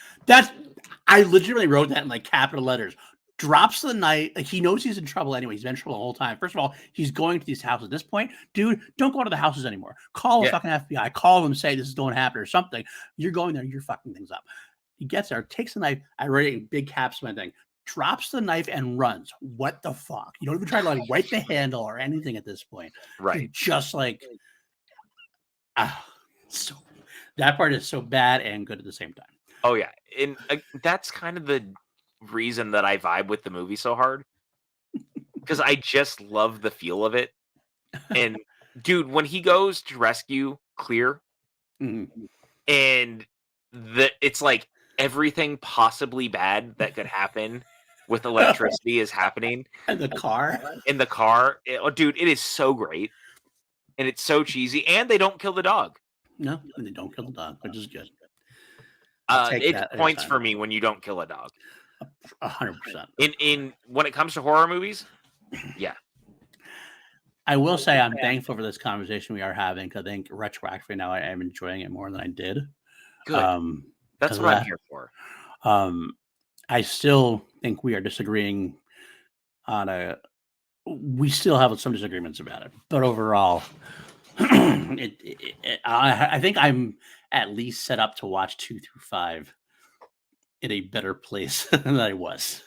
I legitimately wrote that in like capital letters. Drops the knife. Like he knows he's in trouble anyway. He's been in trouble the whole time. First of all, he's going to these houses. At this point, dude, don't go to the houses anymore. Call the fucking FBI. Call them, say this is going to happen or something. You're going there. You're fucking things up. He gets there, takes the knife. I wrote it in big caps, my thing. Drops the knife and runs. What the fuck? You don't even try to like wipe the handle or anything at this point. Right. You're just like, so that part is so bad and good at the same time. Oh yeah, and that's kind of the reason that I vibe with the movie so hard, because I just love the feel of it. And dude, when he goes to rescue Clear, and it's like everything possibly bad that could happen with electricity is happening. And the car, dude, it is so great, and it's so cheesy, and they don't kill the dog. No, and they don't kill the dog, which is good. It's points for me when you don't kill a dog. 100%. In when it comes to horror movies, yeah. I will say I'm thankful for this conversation we are having, because I think retroactively now I am enjoying it more than I did. Good. That's what I'm here for. I still think we are disagreeing on we still have some disagreements about it, but overall, I think I'm at least set up to watch 2 through 5 in a better place than I was.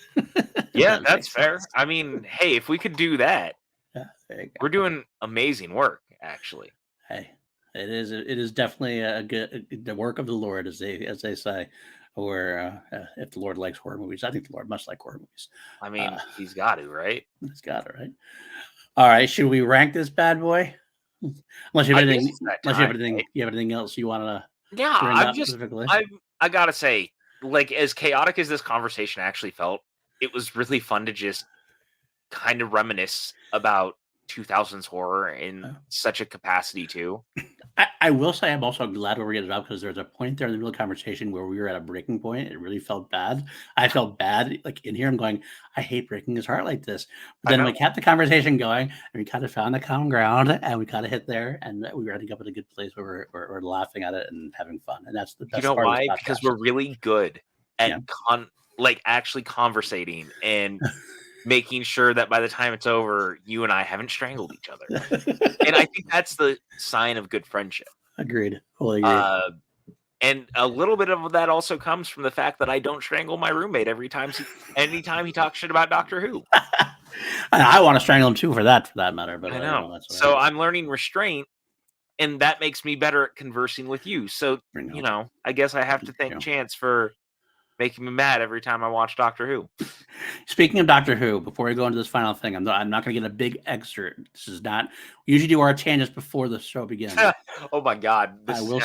Yeah, that's fair. I mean, hey, if we could do that, we're doing amazing work, actually. Hey, it is definitely the work of the Lord, as they say, or if the Lord likes horror movies, I think the Lord must like horror movies. I mean, he's got to, right? He's got to, right? All right, should we rank this bad boy? Unless you have anything, you have anything else you want to? Yeah, I gotta say, like, as chaotic as this conversation actually felt, it was really fun to just kind of reminisce about 2000s horror in such a capacity too. I will say I'm also glad we're getting it up, because there's a point there in the middle of the conversation where we were at a breaking point. It really felt bad. I felt bad, like in here. I'm going, I hate breaking his heart like this. But then we kept the conversation going, and we kind of found the common ground, and we kind of hit there, and we were ending up in a good place where we're laughing at it and having fun. And that's the best part. You know why? Because we're really good at actually conversating and making sure that by the time it's over, you and I haven't strangled each other. And I think that's the sign of good friendship. Agreed. Fully agreed. And a little bit of that also comes from the fact that I don't strangle my roommate anytime he talks shit about Doctor Who. I want to strangle him too, for that matter. But I know. So I'm learning restraint, and that makes me better at conversing with you. So, I guess I have to thank Chance for making me mad every time I watch Doctor Who. Speaking of Doctor Who, before we go into this final thing, I'm not going to get a big excerpt. This is not. We usually do our tangents before the show begins. Oh my God! I will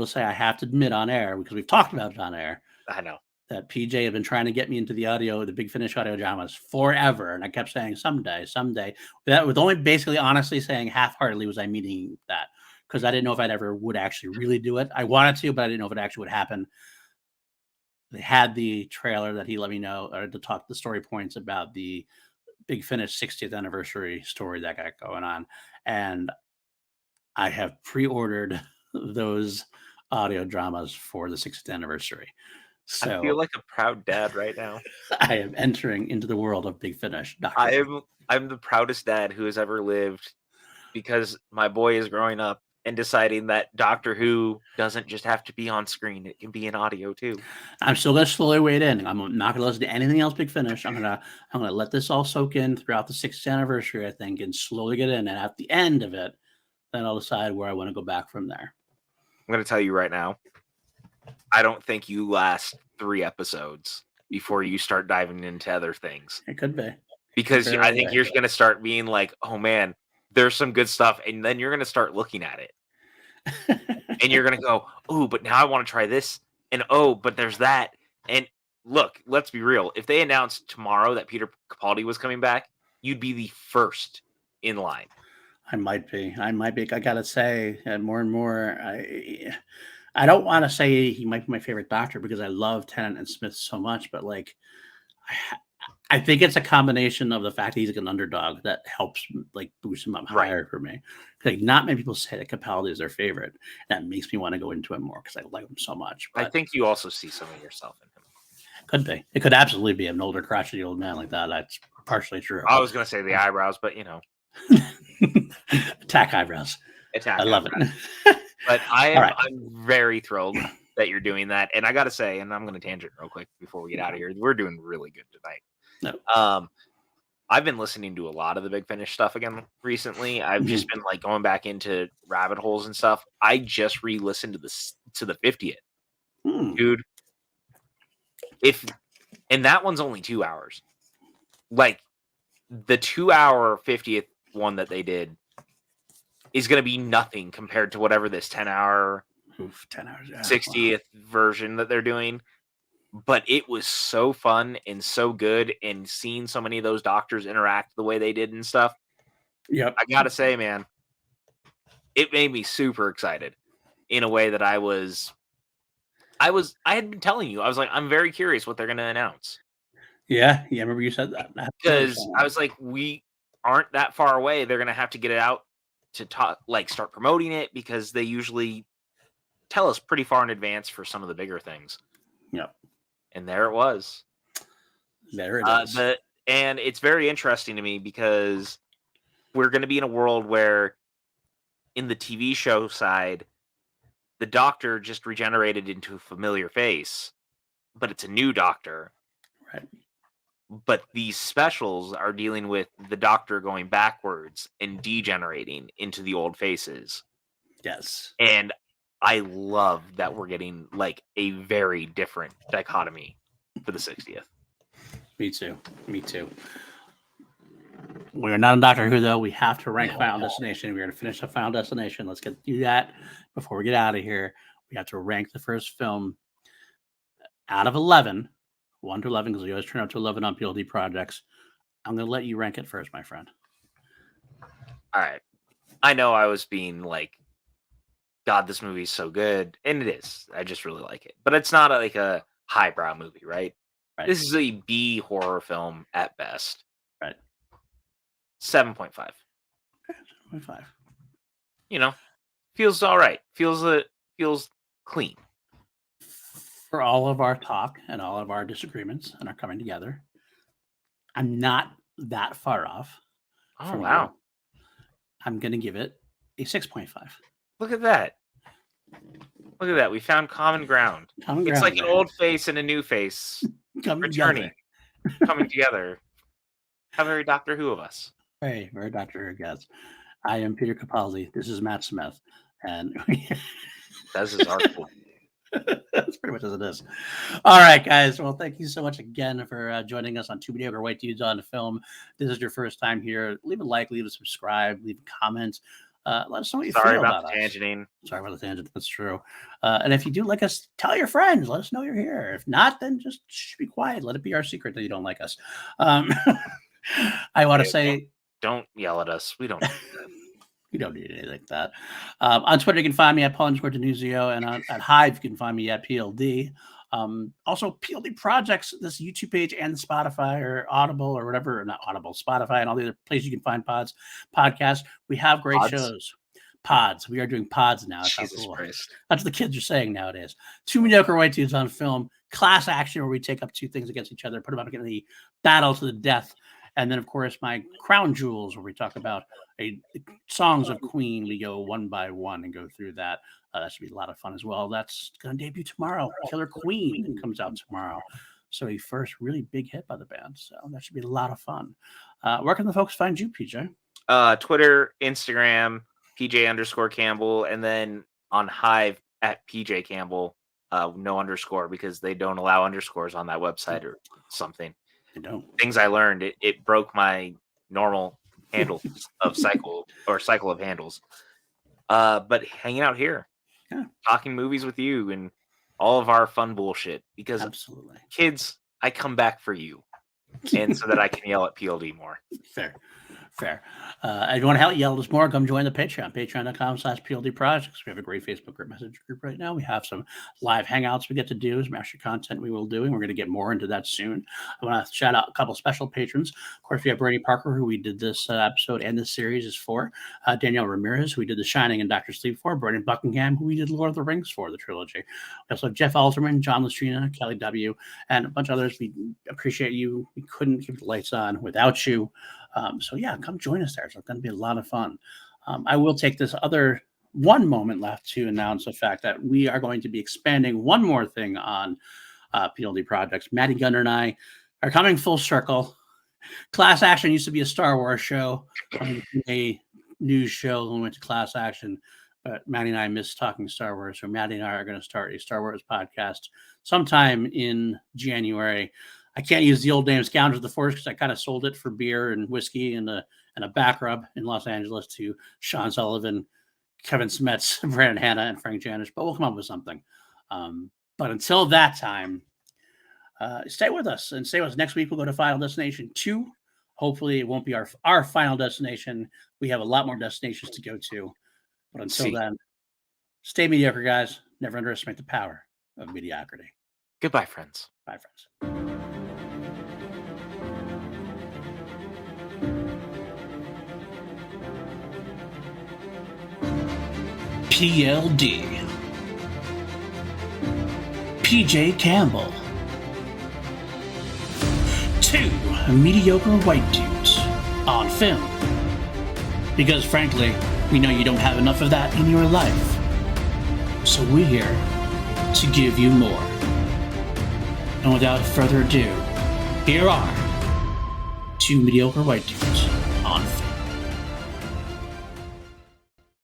say I have to admit on air, because we've talked about it on air. I know that PJ had been trying to get me into the Big Finish audio dramas forever, and I kept saying someday. That was only basically honestly saying half-heartedly was I meaning that, because I didn't know if I'd ever would actually really do it. I wanted to, but I didn't know if it actually would happen. They had the trailer that he let me know, or to talk the story points about the Big Finish 60th anniversary story that got going on. And I have pre-ordered those audio dramas for the 60th anniversary. So I feel like a proud dad right now. I am entering into the world of Big Finish. I'm the proudest dad who has ever lived, because my boy is growing up and deciding that Doctor Who doesn't just have to be on screen; it can be in audio too. I'm still gonna slowly wade in. I'm not gonna listen to anything else Big Finish. I'm gonna let this all soak in throughout the 60th anniversary, I think, and slowly get in. And at the end of it, then I'll decide where I want to go back from there. I'm gonna tell you right now, I don't think you last 3 episodes before you start diving into other things. It could be. Because Very I think well. you're going to start being like, oh man, there's some good stuff. And then you're going to start looking at it. And you're going to go, oh, but now I want to try this. And oh, but there's that. And look, let's be real. If they announced tomorrow that Peter Capaldi was coming back, you'd be the first in line. I might be. I gotta say, and more. I don't want to say he might be my favorite Doctor because I love Tennant and Smith so much, but like, I think it's a combination of the fact that he's like an underdog that helps like boost him up higher for me. Like, not many people say that Capaldi is their favorite. That makes me want to go into him more because I like him so much. But I think you also see some of yourself in him. Could be. It could absolutely be an older, crotchety old man like that. That's partially true. I was going to say the eyebrows, but attack eyebrows. I love it. But I'm very thrilled that you're doing that. And I got to say, and I'm going to tangent real quick before we get out of here. We're doing really good tonight. No. I've been listening to a lot of the Big Finish stuff again recently. I've just been like going back into rabbit holes and stuff. I just re-listened to the 50th. Dude. And that one's only 2 hours. Like the 2 hour 50th one that they did is going to be nothing compared to whatever this 10 hours, 60th version that they're doing. But it was so fun and so good, and seeing so many of those doctors interact the way they did and stuff. Yep. I got to say, man, it made me super excited in a way that I had been telling you. I was like, I'm very curious what they're going to announce. Yeah. I remember you said that. Because I was like, we aren't that far away. They're going to have to get it out to start promoting it, because they usually tell us pretty far in advance for some of the bigger things. Yep. And there it was. There it is. And it's very interesting to me because we're going to be in a world where in the TV show side, the Doctor just regenerated into a familiar face, but it's a new Doctor. Right. But these specials are dealing with the Doctor going backwards and degenerating into the old faces. Yes. And I love that we're getting like a very different dichotomy for the 60th. Me too. We're not in Doctor Who, though. We have to rank Final Destination. We're going to finish up Final Destination. Let's do that before we get out of here. We have to rank the first film out of 11, 1 to 11, because we always turn out to 11 on PLD projects. I'm going to let you rank it first, my friend. All right. I know I was being like, God, this movie is so good. And it is. I just really like it. But it's not like a highbrow movie, right? This is a B horror film at best. Right. 7.5. 7.5. Feels all right. Feels clean. For all of our talk and all of our disagreements and our coming together, I'm not that far off. Oh, wow. I'm going to give it a 6.5. Look at that. We found common ground. It's like an old face and a new face coming together. How very Doctor Who of us. Hey, we're Doctor Who guys. I am Peter Capaldi. This is Matt Smith. And that's his article. That's pretty much as it is. All right, guys. Well, thank you so much again for joining us on Two Mediocre White Dudes on Film. This is your first time here. Leave a like, leave a subscribe, leave a comment. Let us know what you feel about us. Sorry about the tangent. That's true. And if you do like us, tell your friends. Let us know you're here. If not, then just be quiet. Let it be our secret that you don't like us. I want to say, don't yell at us. We don't. We don't need anything like that. On Twitter, you can find me at Paul_Denuzio, and at Hive, you can find me at PLD. Also, PLD Projects, this YouTube page, and Spotify or Audible or whatever, not Audible, Spotify, and all the other places you can find podcasts. We have great shows. Pods. We are doing pods now. Jesus Christ. That's what the kids are saying nowadays. Two Mediocre White Dudes on Film. Class action where we take up two things against each other, put them up in the battle to the death. And then, of course, my Crown Jewels, where we talk about songs of Queen. We go one by one and go through that. That should be a lot of fun as well. That's going to debut tomorrow. Killer Queen comes out tomorrow. So a first really big hit by the band. So that should be a lot of fun. Where can the folks find you, PJ? Twitter, Instagram, PJ_Campbell, and then on Hive at PJ Campbell. no underscore, because they don't allow underscores on that website or something. I don't. Things I learned, it broke my normal handle of cycle of handles. But hanging out here, talking movies with you and all of our fun bullshit, because Absolutely. kids, I come back for you, and so that I can yell at PLD more. Fair. If you want to yell at us more, come join the Patreon, patreon.com/PLD Projects. We have a great Facebook group message group right now. We have some live hangouts we get to do, some extra content we will do, and we're going to get more into that soon. I want to shout out a couple special patrons. Of course, we have Brandy Parker, who we did this episode and this series is for. Danielle Ramirez, who we did The Shining and Dr. Sleep for. Brendan Buckingham, who we did Lord of the Rings for, the trilogy. We also have Jeff Alterman, John Lustrina, Kelly W., and a bunch of others. We appreciate you. We couldn't keep the lights on without you. So yeah, come join us there. It's going to be a lot of fun. I will take this other one moment left to announce the fact that we are going to be expanding one more thing on PLD Projects. Maddie Gunner and I are coming full circle. Class Action used to be a Star Wars show, a news show when we went to Class Action. But Maddie and I miss talking Star Wars. So Maddie and I are going to start a Star Wars podcast sometime in January. I can't use the old name Scoundrels of the Force because I kind of sold it for beer and whiskey and a back rub in Los Angeles to Sean Sullivan, Kevin Smets, Brandon Hanna, and Frank Janish. But we'll come up with something. But until that time, stay with us. And stay with us. Next week, we'll go to Final Destination 2. Hopefully, it won't be our final destination. We have a lot more destinations to go to. But until then, stay mediocre, guys. Never underestimate the power of mediocrity. Goodbye, friends. Bye, friends. PLD PJ Campbell. 2 mediocre white dudes on film. Because frankly, we know you don't have enough of that in your life. So we're here to give you more. And without further ado, here are 2 mediocre white dudes on film.